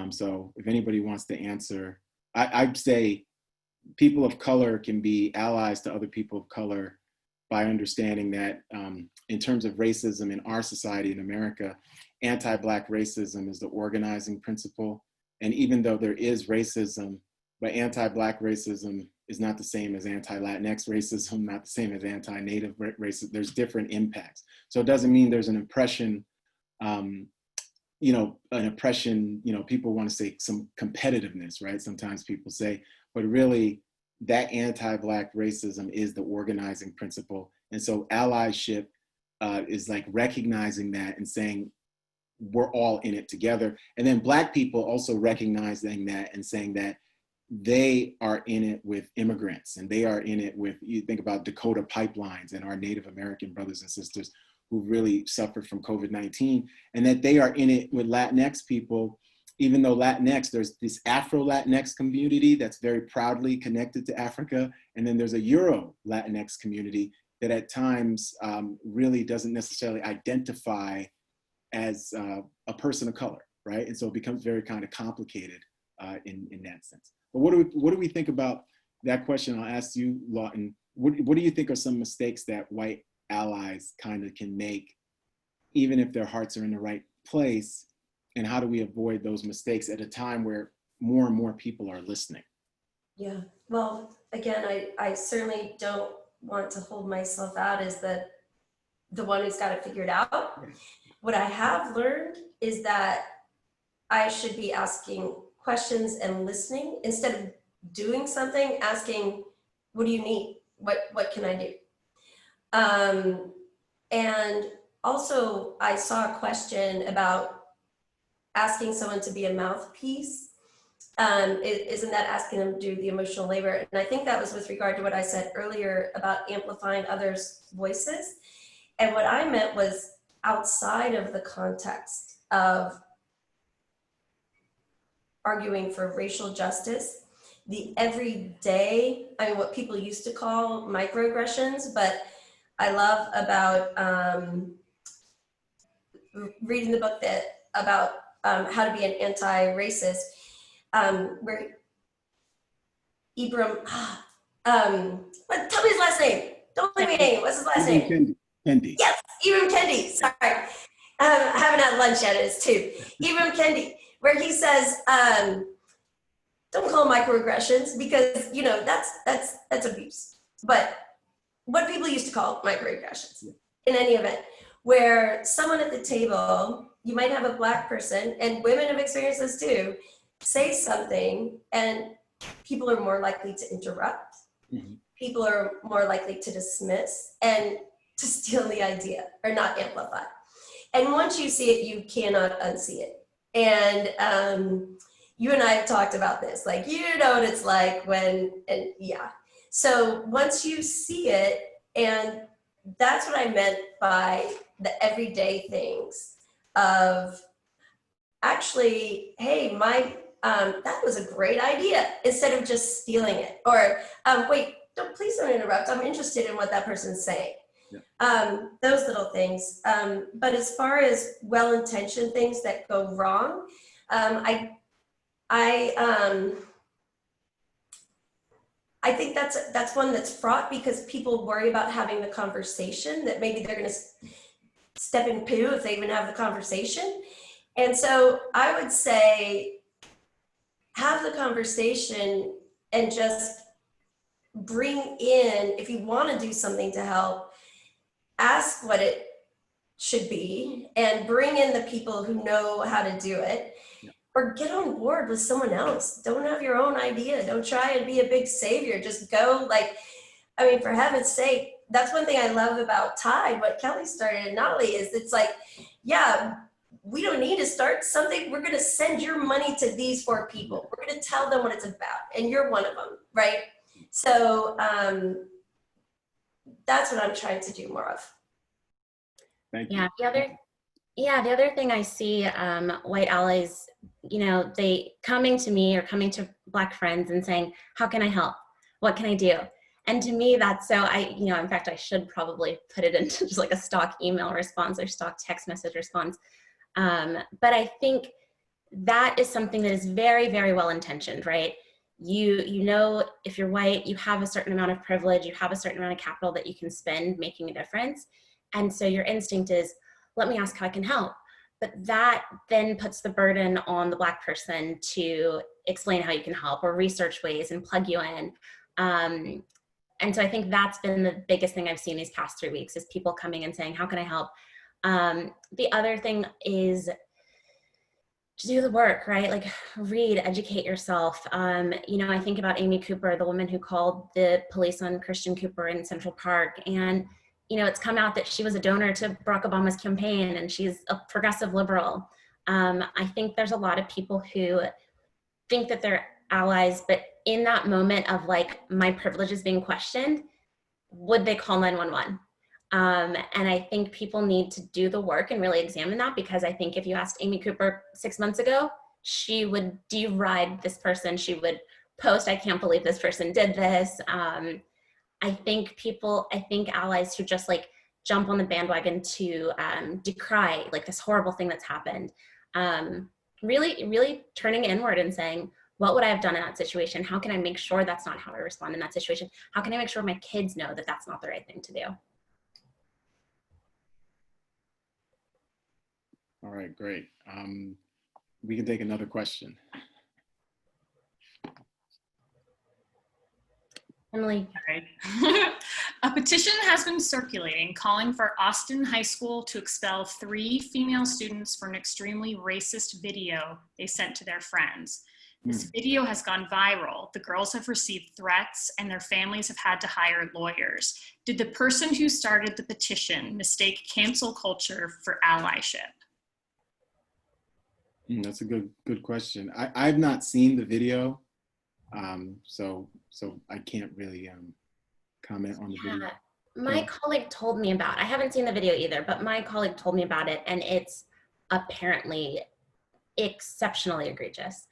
So if anybody wants to answer, I'd say people of color can be allies to other people of color by understanding that in terms of racism in our society in America, anti-Black racism is the organizing principle. And even though there is racism, but anti-Black racism is not the same as anti-Latinx racism, not the same as anti-Native racism. There's different impacts. So it doesn't mean there's an oppression, people want to say some competitiveness, right? Sometimes people say, but really that anti-Black racism is the organizing principle. And so allyship is like recognizing that and saying, we're all in it together. And then Black people also recognizing that and saying that they are in it with immigrants, and they are in it with, you think about Dakota pipelines and our Native American brothers and sisters who really suffered from COVID-19, and that they are in it with Latinx people, even though Latinx, there's this Afro-Latinx community that's very proudly connected to Africa, and then there's a Euro-Latinx community that at times really doesn't necessarily identify as a person of color, right? And so it becomes very kind of complicated in that sense. But what do we think about that question? I'll ask you, Lawton. What do you think are some mistakes that white allies kind of can make, even if their hearts are in the right place? And how do we avoid those mistakes at a time where more and more people are listening? Yeah, well, again, I certainly don't want to hold myself out as the one who's got to figure it out. What I have learned is that I should be asking questions and listening instead of doing something, asking, what do you need? What can I do? And also I saw a question about asking someone to be a mouthpiece. Isn't that asking them to do the emotional labor? And I think that was with regard to what I said earlier about amplifying others' voices. And what I meant was outside of the context of arguing for racial justice, the everyday, I mean, what people used to call microaggressions, but I love about reading the book about how to be an anti-racist, where Ibram, tell me his last name. Don't leave me hanging. What's his last name? Kendi. Yes, Ibram Kendi. Sorry, I haven't had lunch yet. It's 2. Ibram Kendi, where he says, don't call them microaggressions because that's abuse. But what people used to call microaggressions, in any event, where someone at the table, you might have a Black person, and women have experienced this too, say something and people are more likely to interrupt. Mm-hmm. People are more likely to dismiss and to steal the idea or not amplify. And once you see it, you cannot unsee it. And you and I have talked about this, like, you know what it's like So once you see it, and that's what I meant by the everyday things of actually, hey, that was a great idea, instead of just stealing it. Or wait, please don't interrupt. I'm interested in what that person's saying. Yeah. Those little things. But as far as well-intentioned things that go wrong, I think that's one that's fraught because people worry about having the conversation, that maybe they're going to step in poo if they even have the conversation. And so I would say have the conversation and just bring in, if you want to do something to help, ask what it should be and bring in the people who know how to do it. Or get on board with someone else. Don't have your own idea. Don't try and be a big savior. Just go, for heaven's sake, that's one thing I love about Tide, what Kelli started in Notley, is it's like, yeah, we don't need to start something. We're gonna send your money to these 4 people. We're gonna tell them what it's about, and you're one of them, right? So that's what I'm trying to do more of. Thank you. Yeah, the other thing I see white allies, they coming to me or coming to Black friends and saying, how can I help? What can I do? And to me, that's so, in fact, I should probably put it into just like a stock email response or stock text message response. But I think that is something that is very, very well intentioned, right? you know, if you're white, you have a certain amount of privilege, you have a certain amount of capital that you can spend making a difference. And so your instinct is, let me ask how I can help. But that then puts the burden on the Black person to explain how you can help or research ways and plug you in. And so I think that's been the biggest thing I've seen these past 3 weeks is people coming and saying, how can I help? The other thing is to do the work, right? Like read, educate yourself. You know, I think about Amy Cooper, the woman who called the police on Christian Cooper in Central Park. And, you know, it's come out that she was a donor to Barack Obama's campaign and she's a progressive liberal. I think there's a lot of people who think that they're allies, but in that moment of like my privilege is being questioned, would they call 911? And I think people need to do the work and really examine that, because I think if you asked Amy Cooper 6 months ago, she would deride this person. She would post, I can't believe this person did this. I think allies who just like jump on the bandwagon to decry like this horrible thing that's happened, really turning inward and saying, what would I have done in that situation? How can I make sure that's not how I respond in that situation? How can I make sure my kids know that that's not the right thing to do? All right, great. We can take another question. Emily. All right. A petition has been circulating calling for Austin High School to expel 3 female students for an extremely racist video they sent to their friends. This video has gone viral. The girls have received threats and their families have had to hire lawyers. Did the person who started the petition mistake cancel culture for allyship? That's a good question. I've not seen the video, so I can't really comment on the video. My colleague told me about it. I haven't seen the video either, but my colleague told me about it, and it's apparently exceptionally egregious.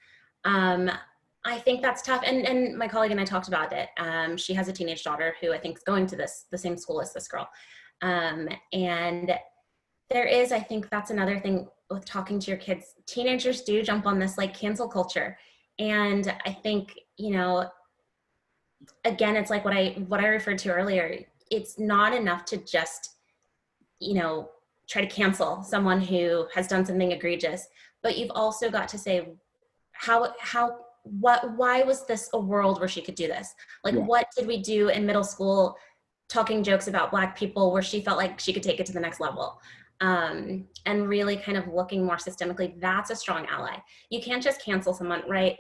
I think that's tough, and my colleague and I talked about it. She has a teenage daughter who I think is going to the same school as this girl, and there is, I think that's another thing with talking to your kids. Teenagers do jump on this like cancel culture, and I think, you know, again, it's like what I referred to earlier. It's not enough to just, you know, try to cancel someone who has done something egregious, but you've also got to say, why was this a world where she could do this? Like, what did we do in middle school talking jokes about Black people where she felt like she could take it to the next level? And really kind of looking more systemically, that's a strong ally. You can't just cancel someone, right?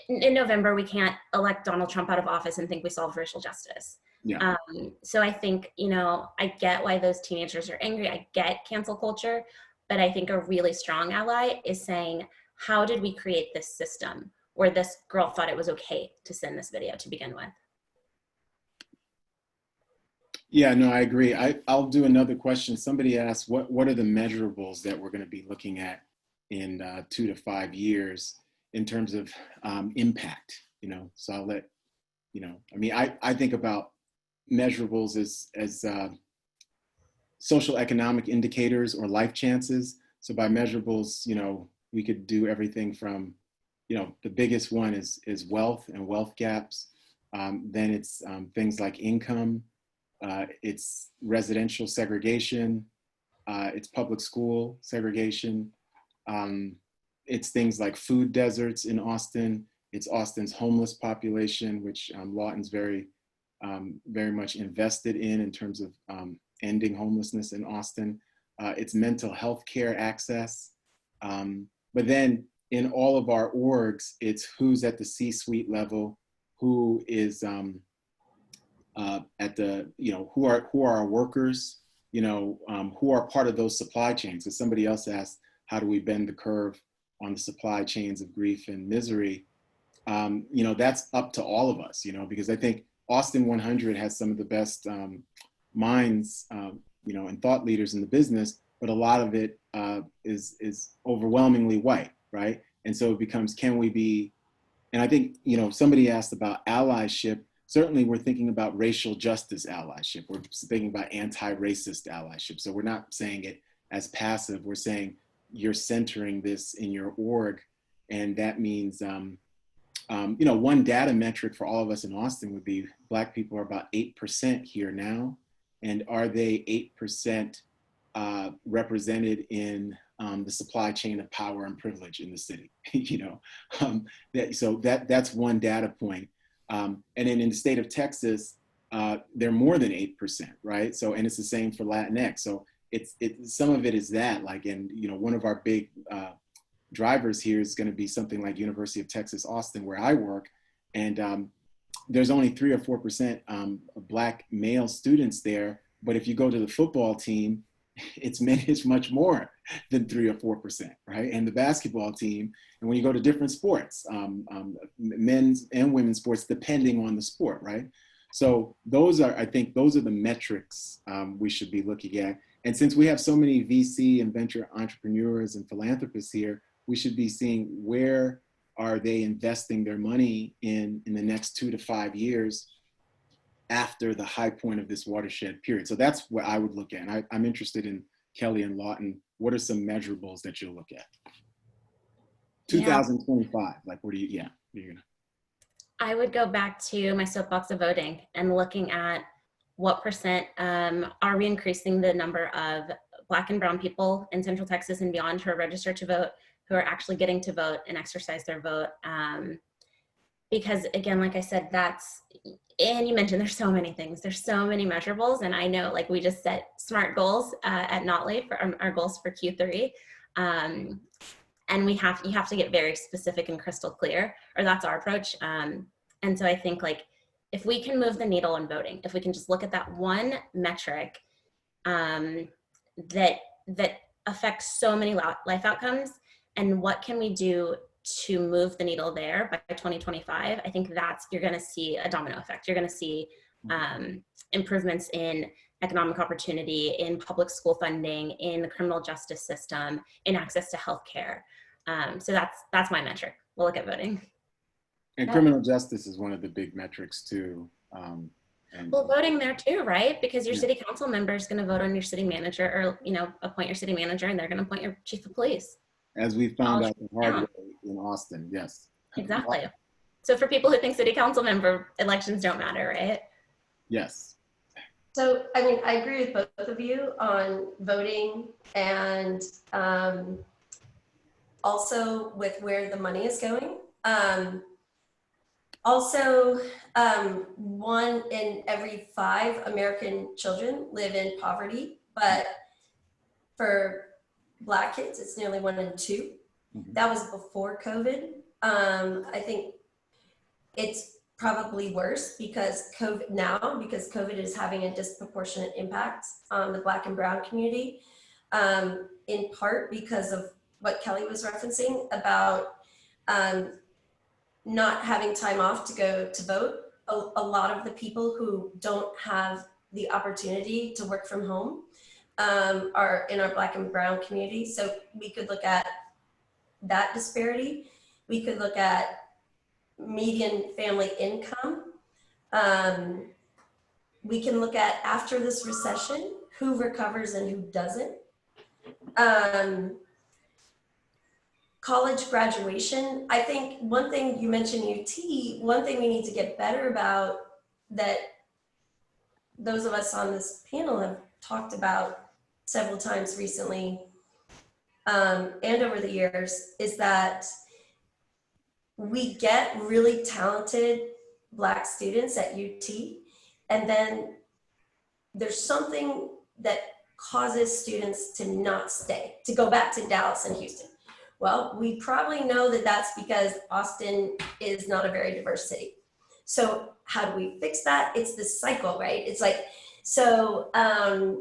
In November, we can't elect Donald Trump out of office and think we solved racial justice. Yeah. So I think, you know, I get why those teenagers are angry. I get cancel culture, but I think a really strong ally is saying, how did we create this system where this girl thought it was okay to send this video to begin with? Yeah, no, I agree. I'll do another question. Somebody asked, what are the measurables that we're going to be looking at in 2 to 5 years in terms of impact? You know, so I'll let, you know, I mean, I think about measurables as social economic indicators or life chances. So by measurables, you know, we could do everything from, you know, the biggest one is wealth and wealth gaps. Then it's things like income. It's residential segregation, it's public school segregation, it's things like food deserts in Austin, it's Austin's homeless population, which Lawton's very much invested in terms of ending homelessness in Austin. It's mental health care access. But then in all of our orgs, it's who's at the C-suite level, who is at the, you know, who are our workers, you know, who are part of those supply chains. So somebody else asked, how do we bend the curve on the supply chains of grief and misery? You know, that's up to all of us, you know, because I think Austin 100 has some of the best minds, you know, and thought leaders in the business, but a lot of it is overwhelmingly white, right? And so it becomes, can we be, and I think, you know, somebody asked about allyship. Certainly we're thinking about racial justice allyship. We're thinking about anti-racist allyship. So we're not saying it as passive. We're saying you're centering this in your org. And that means You know, one data metric for all of us in Austin would be Black people are about 8% here now. And are they 8% represented in the supply chain of power and privilege in the city? You know, that's one data point. And then in the state of Texas, they're more than 8%, right? So, and it's the same for Latinx. So some of it is that, like, and you know, one of our big drivers here is going to be something like University of Texas, Austin, where I work. And there's only 3 or 4% Black male students there. But if you go to the football team, it's much more than 3 or 4%, right? And the basketball team, and when you go to different sports, men's and women's sports, depending on the sport, right? So I think those are the metrics we should be looking at. And since we have so many VC and venture entrepreneurs and philanthropists here, we should be seeing where are they investing their money in the next 2 to 5 years after the high point of this watershed period. So that's what I would look at. And I'm interested in Kelli and Lawton. What are some measurables that you'll look at? 2025, like what do you, I would go back to my soapbox of voting and looking at what percent are we increasing the number of Black and brown people in Central Texas and beyond who are registered to vote, who are actually getting to vote and exercise their vote. Because again, like I said, and you mentioned there's so many things, there's so many measurables. And I know, like, we just set SMART goals at Notley for our goals for Q3. And you have to get very specific and crystal clear, or that's our approach. And so I think, like, if we can move the needle in voting, if we can just look at that one metric that affects so many life outcomes, and what can we do to move the needle there by 2025, I think you're going to see a domino effect. You're going to see improvements in economic opportunity, in public school funding, in the criminal justice system, in access to healthcare. So that's my metric. We'll look at voting. And criminal justice is one of the big metrics too. Well, voting there too, right? Because your city council member is going to vote on your city manager, or, you know, appoint your city manager, and they're going to appoint your chief of police. As we found out the hard way in Austin, yes. Exactly. So for people who think city council member elections don't matter, right? Yes. So, I mean, I agree with both of you on voting, and also with where the money is going. Also, 1 in every 5 American children live in poverty, but for Black kids, it's nearly 1 in 2. Mm-hmm. That was before COVID. I think it's probably worse because COVID is having a disproportionate impact on the Black and brown community, in part because of what Kelli was referencing about not having time off to go to vote. A lot of the people who don't have the opportunity to work from home are in our Black and brown community. So we could look at that disparity. We could look at median family income. We can look at, after this recession, who recovers and who doesn't. College graduation. I think one thing you mentioned, UT, one thing we need to get better about, that those of us on this panel have talked about several times recently, and over the years, is that we get really talented Black students at UT, and then there's something that causes students to not stay, to go back to Dallas and Houston. Well, we probably know that that's because Austin is not a very diverse city. So how do we fix that? It's this cycle, right? It's like, so I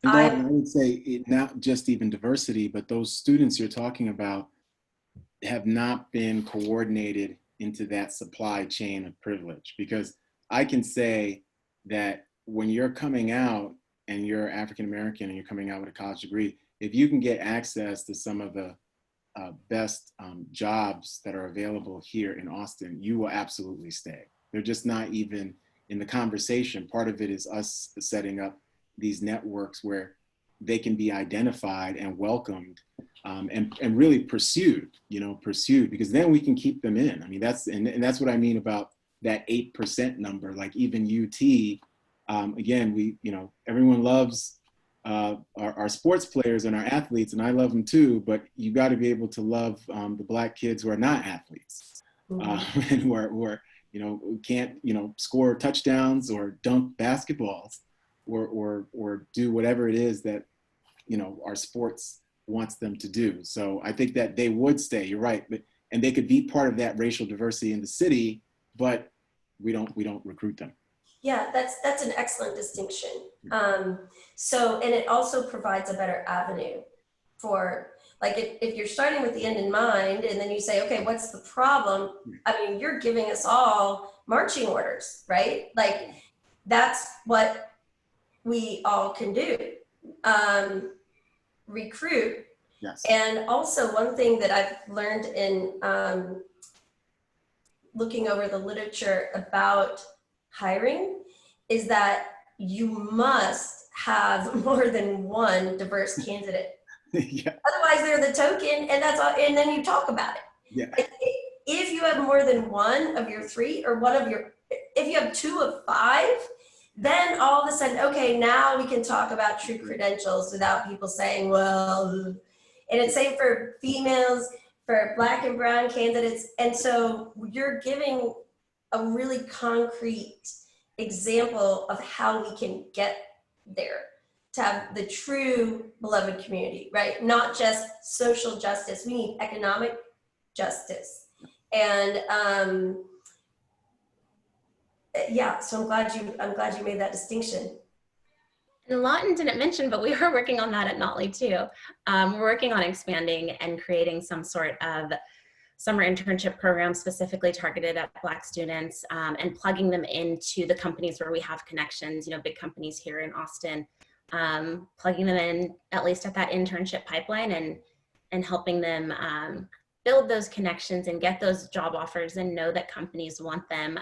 would say not just even diversity, but those students you're talking about have not been coordinated into that supply chain of privilege. Because I can say that when you're coming out and you're African-American and you're coming out with a college degree, if you can get access to some of the best jobs that are available here in Austin, you will absolutely stay. They're just not even in the conversation. Part of it is us setting up these networks where they can be identified and welcomed, and really pursued, pursued, because then we can keep them in. I mean, and that's what I mean about that 8% number. Like even UT, again, everyone loves our sports players and our athletes, and I love them too, but you got to be able to love the Black kids who are not athletes, and who are who can't, score touchdowns or dunk basketballs, or do whatever it is that, our sports wants them to do. So I think that they would stay, you're right, and they could be part of that racial diversity in the city, but we don't recruit them. Yeah, that's an excellent distinction. So, and it also provides a better avenue for, like, if you're starting with the end in mind, and then you say, okay, what's the problem? I mean, you're giving us all marching orders, right? Like, that's what we all can do, recruit. Yes. And also one thing that I've learned in looking over the literature about hiring is that you must have more than one diverse candidate. Yeah. Otherwise they're the token, and that's all, and then you talk about it. Yeah. If you have more than one of your three, or if you have 2 of 5, then all of a sudden, okay, now we can talk about true credentials without people saying, well, and it's same for females, for Black and brown candidates. And so you're giving a really concrete example of how we can get there, to have the true beloved community, right? Not just social justice, we need economic justice. And yeah, so I'm glad you made that distinction. And Lawton didn't mention, but we are working on that at Notley too. We're working on expanding and creating some sort of summer internship program specifically targeted at Black students, and plugging them into the companies where we have connections, big companies here in Austin, plugging them in at least at that internship pipeline, and helping them build those connections and get those job offers and know that companies want them.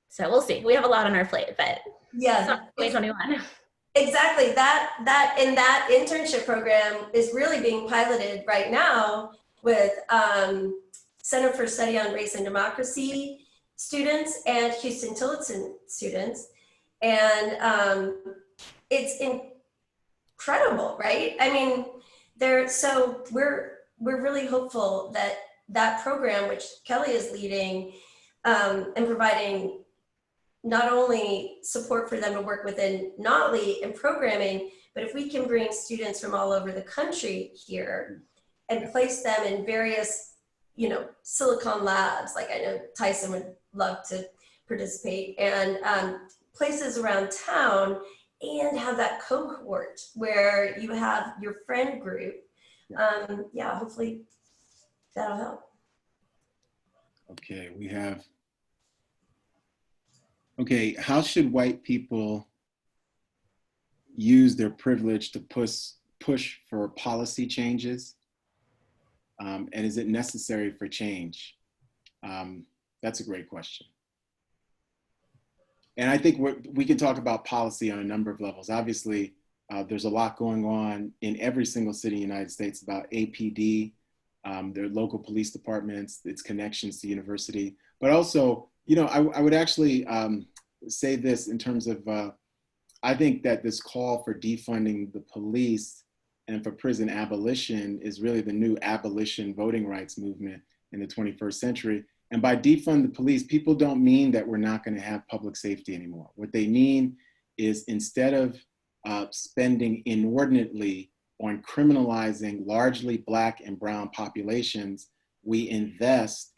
So we'll see. We have a lot on our plate, but yeah, 2021. Exactly. That internship program is really being piloted right now with Center for Study on Race and Democracy students and Houston Tillotson students. And it's incredible, right? I mean, we're really hopeful that that program, which Kelli is leading, and providing not only support for them to work within Notley and programming, but if we can bring students from all over the country here and place them in various, Silicon labs, like I know Tyson would love to participate, and places around town, and have that cohort where you have your friend group. Yeah, hopefully that'll help. Okay, how should white people use their privilege to push for policy changes? And is it necessary for change? That's a great question. And I think we can talk about policy on a number of levels. Obviously, there's a lot going on in every single city in the United States about APD, their local police departments, its connections to university, but also, I would actually say this in terms of, I think that this call for defunding the police and for prison abolition is really the new abolition voting rights movement in the 21st century. And by defund the police, people don't mean that we're not going to have public safety anymore. What they mean is, instead of spending inordinately on criminalizing largely Black and brown populations, we invest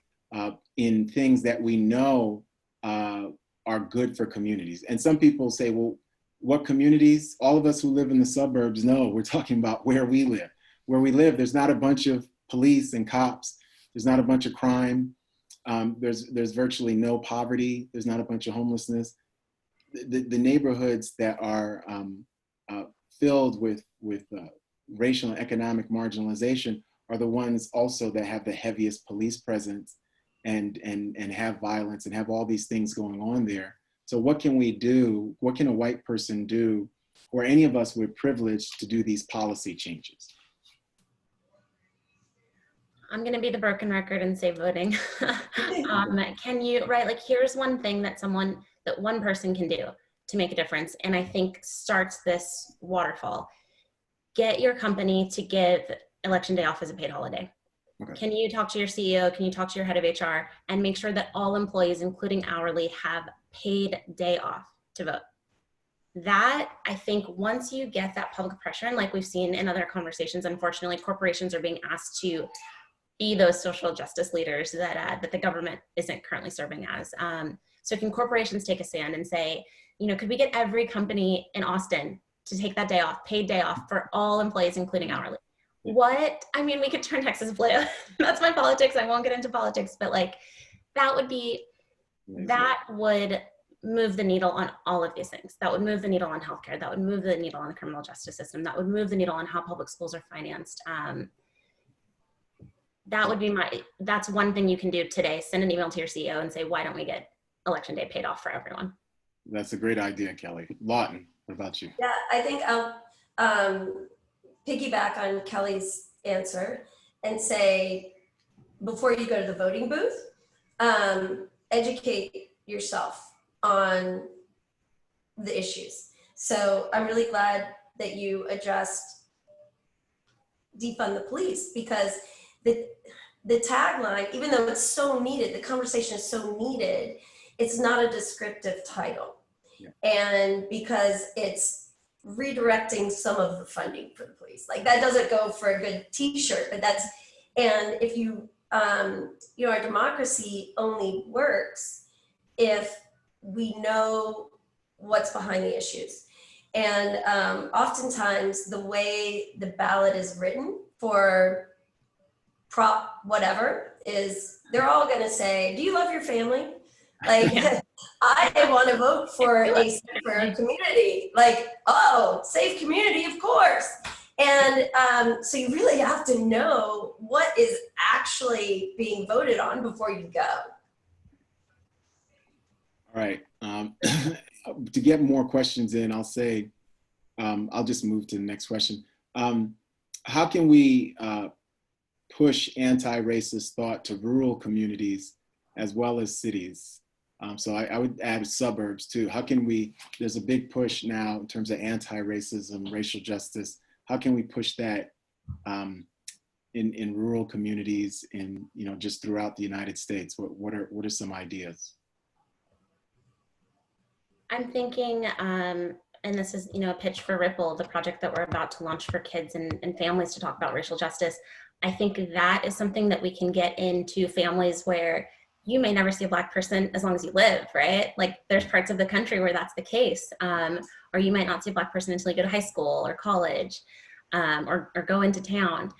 in things that we know are good for communities. And some people say, well, what communities? All of us who live in the suburbs know we're talking about where we live. Where we live, there's not a bunch of police and cops. There's not a bunch of crime. There's virtually no poverty. There's not a bunch of homelessness. The neighborhoods that are filled with racial and economic marginalization are the ones also that have the heaviest police presence and have violence and have all these things going on there. So what can we do? What can a white person do or any of us, we're privileged to do these policy changes? I'm going to be the broken record and say voting. Can you, right, like here's one thing that one person can do to make a difference, and I think starts this waterfall. Get your company to give election day off as a paid holiday. Okay. Can you talk to your CEO? Can you talk to your head of HR and make sure that all employees, including hourly, have paid day off to vote? That, I think, once you get that public pressure, and like we've seen in other conversations, unfortunately, corporations are being asked to be those social justice leaders that the government isn't currently serving as. So can corporations take a stand and say, you know, could we get every company in Austin to take that day off, paid day off for all employees, including hourly? I mean, we could turn Texas blue. That's my politics. I won't get into politics, but like that would move the needle on all of these things. That would move the needle on healthcare. That would move the needle on the criminal justice system. That would move the needle on how public schools are financed. That would be that's one thing you can do today. Send an email to your CEO and say, why don't we get election day paid off for everyone? That's a great idea, Kelly. Lawton, what about you? Yeah, I think I'll piggyback on Kelly's answer and say, before you go to the voting booth, educate yourself on the issues. So I'm really glad that you addressed defund the police, because the tagline, even though it's so needed, the conversation is so needed, it's not a descriptive title. Yeah. And because it's redirecting some of the funding for the police. Like that doesn't go for a good t-shirt, but and if you, our democracy only works if we know what's behind the issues. And oftentimes the way the ballot is written for prop whatever is, they're all gonna say, do you love your family? Like, yeah. I want to vote for a safer community. Like, oh, safe community, of course. And so you really have to know what is actually being voted on before you go. All right. To get more questions in, I'll say, I'll just move to the next question. How can we push anti-racist thought to rural communities as well as cities? So I would add suburbs too. How can there's a big push now in terms of anti-racism, racial justice. How can we push that in rural communities and, just throughout the United States? What are some ideas? I'm thinking, and this is, a pitch for Ripple, the project that we're about to launch for kids and families to talk about racial justice. I think that is something that we can get into families where you may never see a Black person as long as you live, right? Like there's parts of the country where that's the case. Or you might not see a Black person until you go to high school or college, or go into town.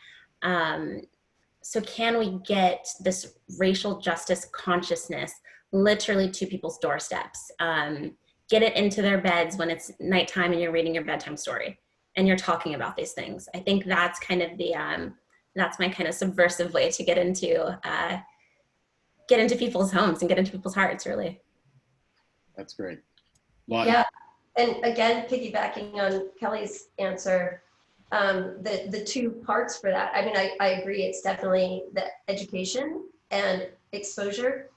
So can we get this racial justice consciousness literally to people's doorsteps? Get it into their beds when it's nighttime and you're reading your bedtime story and you're talking about these things. I think that's kind of that's my kind of subversive way to get into people's homes and get into people's hearts, really. That's great. Yeah, and again, piggybacking on Kelly's answer, the two parts for that, I mean, I agree, it's definitely the education and exposure.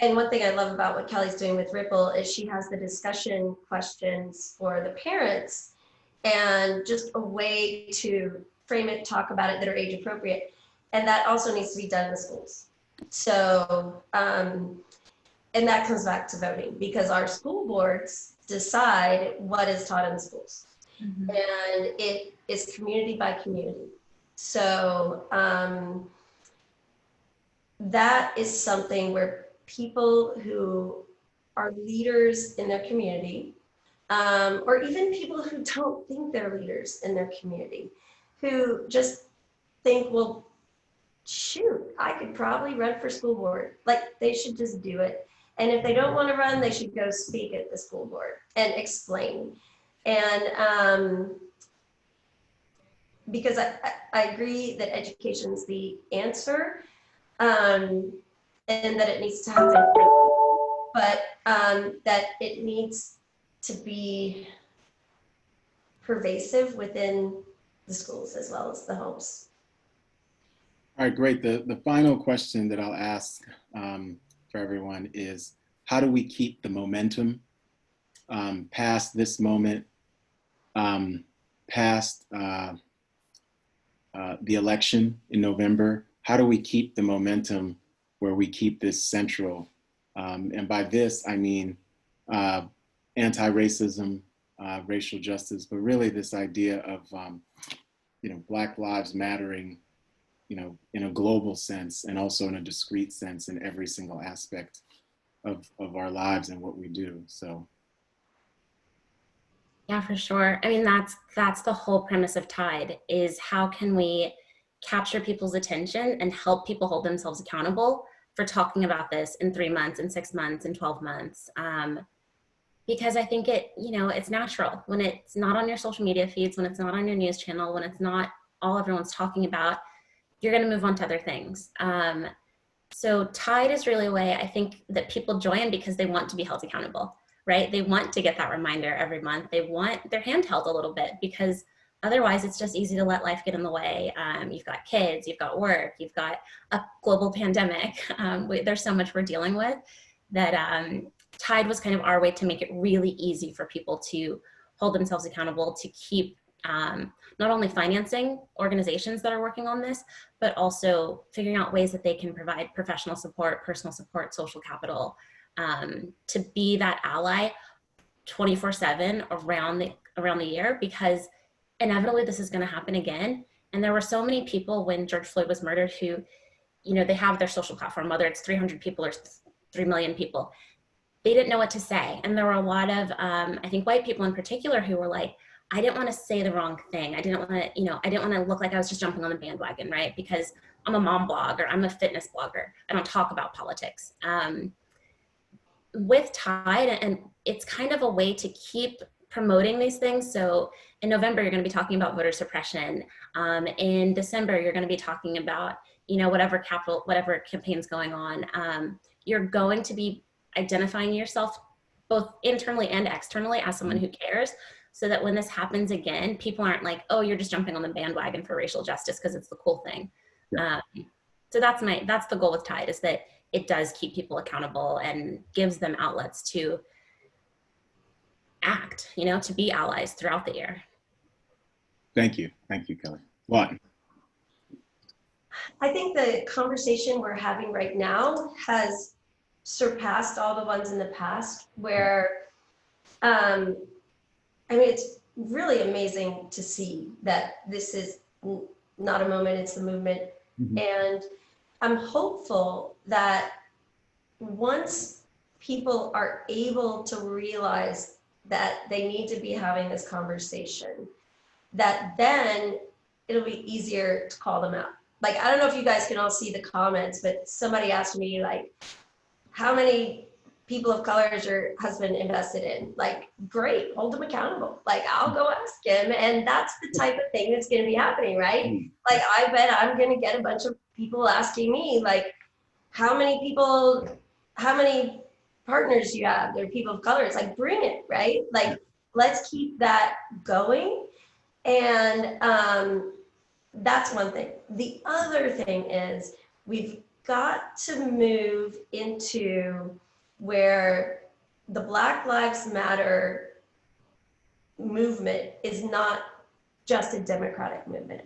And one thing I love about what Kelly's doing with Ripple is she has the discussion questions for the parents and just a way to frame it, talk about it that are age appropriate. And that also needs to be done in the schools. So, and that comes back to voting, because our school boards decide what is taught in the schools. Mm-hmm. And it is community by community. So that is something where people who are leaders in their community, or even people who don't think they're leaders in their community, who just think, well, shoot, I could probably run for school board. Like, they should just do it. And if they don't want to run, they should go speak at the school board and explain. And because I agree that education is the answer, and that it needs to happen, but that it needs to be pervasive within the schools as well as the homes. All right, great. The final question that I'll ask for everyone is, how do we keep the momentum past this moment, past the election in November? How do we keep the momentum where we keep this central? And by this, I mean anti-racism, racial justice, but really this idea of Black lives mattering, in a global sense and also in a discrete sense in every single aspect of our lives and what we do. So. Yeah, for sure. I mean, that's the whole premise of Tide, is how can we capture people's attention and help people hold themselves accountable for talking about this in 3 months, in 6 months, in 12 months. Because I think it's natural when it's not on your social media feeds, when it's not on your news channel, when it's not all everyone's talking about, you're going to move on to other things. So Tide is really a way, I think, that people join because they want to be held accountable, right? They want to get that reminder every month. They want their hand held a little bit, because otherwise it's just easy to let life get in the way. You've got kids, you've got work, you've got a global pandemic. There's so much we're dealing with that Tide was kind of our way to make it really easy for people to hold themselves accountable, to keep not only financing organizations that are working on this, but also figuring out ways that they can provide professional support, personal support, social capital, to be that ally 24/7 around the year, because inevitably this is going to happen again. And there were so many people when George Floyd was murdered who, they have their social platform, whether it's 300 people or 3 million people. They didn't know what to say. And there were a lot of, I think white people in particular, who were like, I didn't want to say the wrong thing. I didn't want to look like I was just jumping on the bandwagon, right? Because I'm a mom blog or I'm a fitness blogger. I don't talk about politics. With Tide, and it's kind of a way to keep promoting these things. So in November, you're going to be talking about voter suppression. In December, you're going to be talking about, whatever campaign's going on. You're going to be identifying yourself both internally and externally as someone who cares, so that when this happens again, people aren't like, oh, you're just jumping on the bandwagon for racial justice because it's the cool thing. Yeah. So that's the goal with Tide, is that it does keep people accountable and gives them outlets to act, to be allies throughout the year. Thank you, Kelli. Lawton. I think the conversation we're having right now has surpassed all the ones in the past, where, it's really amazing to see that this is not a moment, it's the movement. Mm-hmm. And I'm hopeful that once people are able to realize that they need to be having this conversation, that then it'll be easier to call them out. Like, I don't know if you guys can all see the comments, but somebody asked me, like, how many people of color is your husband invested in? Like, great, hold them accountable. Like, I'll go ask him. And that's the type of thing that's going to be happening, right? Like, I bet I'm going to get a bunch of people asking me, like, how many partners do you have? They're people of color. It's like, bring it, right? Like, let's keep that going. And that's one thing. The other thing is, we've got to move into where the Black Lives Matter movement is not just a democratic movement.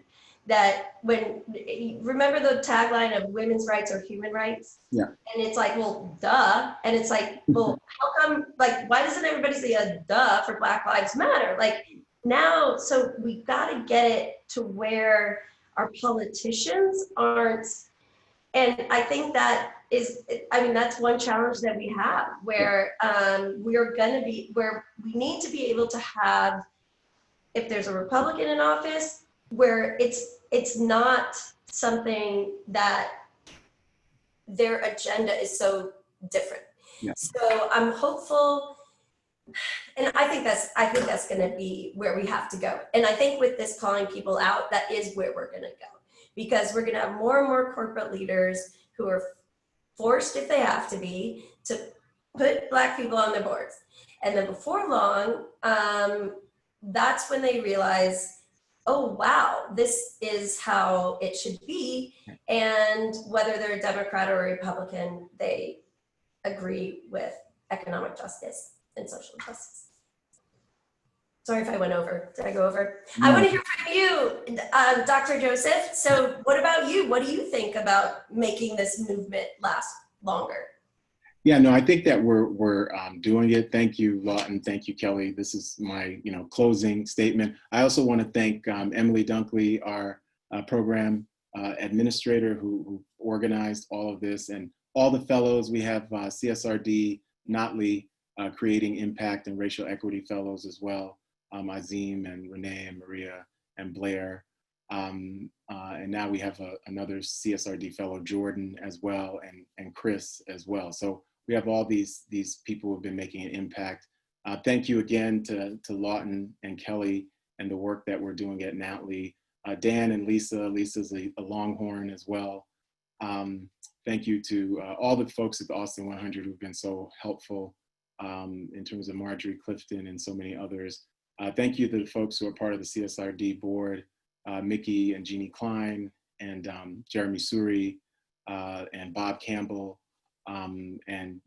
That remember the tagline of women's rights are human rights? Yeah. And it's like, well, duh. And it's like, well, how come, like, why doesn't everybody say a duh for Black Lives Matter? Like, now, so we've got to get it to where our politicians aren't. And I think that is, that's one challenge that we have, where where we need to be able to have, if there's a Republican in office, where it's not something that their agenda is so different. Yeah. So I'm hopeful, and I think that's going to be where we have to go. And I think with this calling people out, that is where we're going to go, because we're going to have more and more corporate leaders who are forced, if they have to be, to put Black people on their boards. And then before long, that's when they realize, oh, wow, this is how it should be. And whether they're a Democrat or a Republican, they agree with economic justice and social justice. Sorry if I went over. Did I go over? No. I want to hear from you, Dr. Joseph. So what about you? What do you think about making this movement last longer? Yeah, no, I think that we're doing it. Thank you, Lawton. Thank you, Kelly. This is my closing statement. I also want to thank Emily Dunkley, our program administrator, who organized all of this, and all the fellows. We have CSRD, Notley, creating impact and racial equity fellows as well. Azim and Renee and Maria and Blair. And now we have another CSRD fellow, Jordan, as well, and Chris as well. So we have all these people who have been making an impact. Thank you again to Lawton and Kelly and the work that we're doing at Notley. Dan and Lisa. Lisa's a Longhorn as well. Thank you to all the folks at the Austin 100 who've been so helpful in terms of Marjorie Clifton and so many others. Thank you to the folks who are part of the CSRD board, Mickey and Jeannie Klein, and Jeremy Suri, and Bob Campbell, and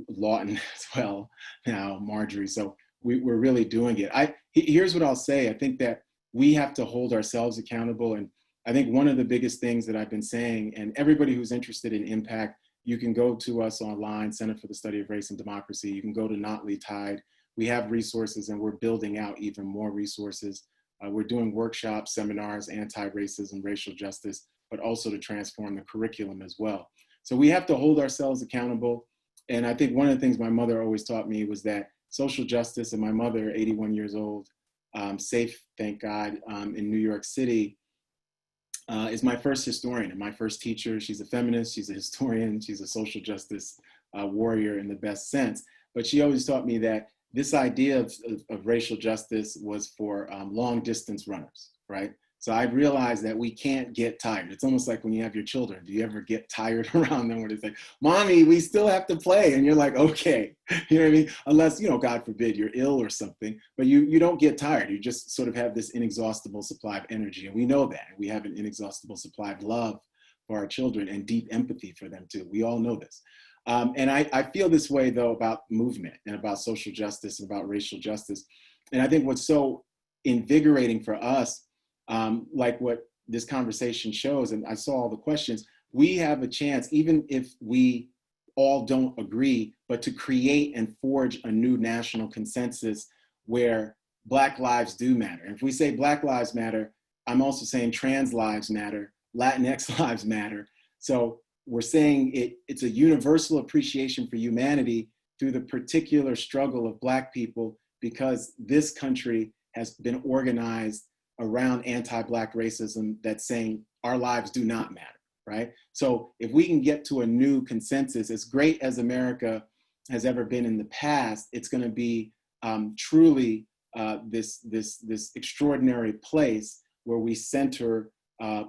Lawton as well, now Marjorie. So we're really doing it. Here's what I'll say. I think that we have to hold ourselves accountable. And I think one of the biggest things that I've been saying, and everybody who's interested in impact, you can go to us online, Center for the Study of Race and Democracy. You can go to Notley Tide. We have resources, and we're building out even more resources. We're doing workshops, seminars, anti-racism, racial justice, but also to transform the curriculum as well. So we have to hold ourselves accountable. And I think one of the things my mother always taught me was that social justice, and my mother, 81 years old, safe, thank God, in New York City, is my first historian and my first teacher. She's a feminist, she's a historian, she's a social justice warrior in the best sense. But she always taught me that this idea of racial justice was for long distance runners, right? So I realized that we can't get tired. It's almost like when you have your children. Do you ever get tired around them where they say, Mommy, we still have to play? And you're like, okay, you know what I mean? Unless, God forbid, you're ill or something, but you don't get tired. You just sort of have this inexhaustible supply of energy. And we know that. We have an inexhaustible supply of love for our children and deep empathy for them too. We all know this. And I feel this way, though, about movement and about social justice and about racial justice. And I think what's so invigorating for us, like what this conversation shows, and I saw all the questions, we have a chance, even if we all don't agree, but to create and forge a new national consensus where Black lives do matter. And if we say Black lives matter, I'm also saying trans lives matter, Latinx lives matter. So we're saying it's a universal appreciation for humanity through the particular struggle of Black people, because this country has been organized around anti-Black racism that's saying our lives do not matter, right? So if we can get to a new consensus, as great as America has ever been in the past, it's gonna be truly this extraordinary place where we center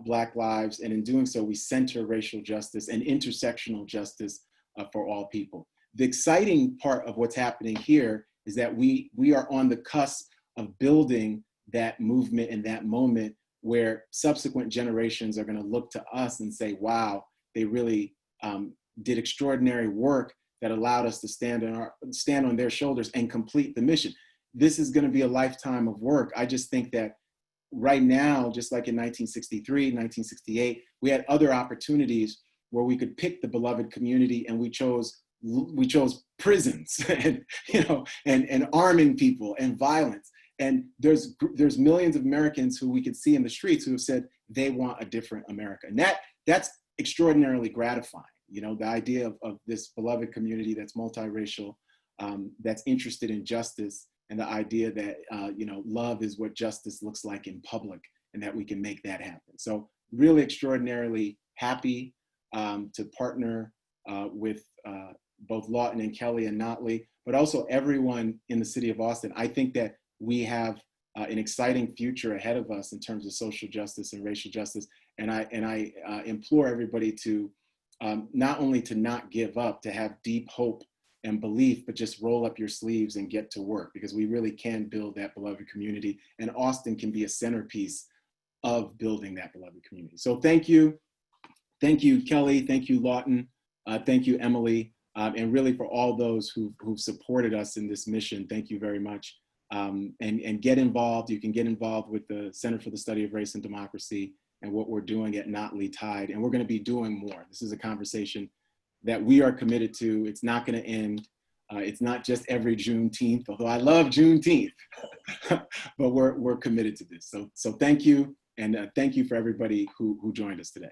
Black lives, and in doing so, we center racial justice and intersectional justice for all people. The exciting part of what's happening here is that we are on the cusp of building that movement and that moment where subsequent generations are going to look to us and say, wow, they really did extraordinary work that allowed us to stand on their shoulders and complete the mission. This is going to be a lifetime of work. I just think that right now, just like in 1963, 1968, we had other opportunities where we could pick the beloved community, and we chose prisons and and arming people and violence. And there's millions of Americans who we could see in the streets who have said they want a different America. And that's extraordinarily gratifying. The idea of this beloved community that's multiracial, that's interested in justice, and the idea that love is what justice looks like in public, and that we can make that happen. So really extraordinarily happy to partner with both Lawton and Kelly and Notley, but also everyone in the city of Austin. I think that we have an exciting future ahead of us in terms of social justice and racial justice. And I implore everybody to not only to not give up, to have deep hope and belief, but just roll up your sleeves and get to work, because we really can build that beloved community, and Austin can be a centerpiece of building that beloved community. So thank you. Thank you, Kelli. Thank you, Lawton. Thank you, Emily. And really for all those who've supported us in this mission, thank you very much. And get involved. You can get involved with the Center for the Study of Race and Democracy and what we're doing at Notley Tide. And we're going to be doing more. This is a conversation that we are committed to. It's not going to end. It's not just every Juneteenth, although I love Juneteenth, but we're committed to this. So thank you. And thank you for everybody who joined us today.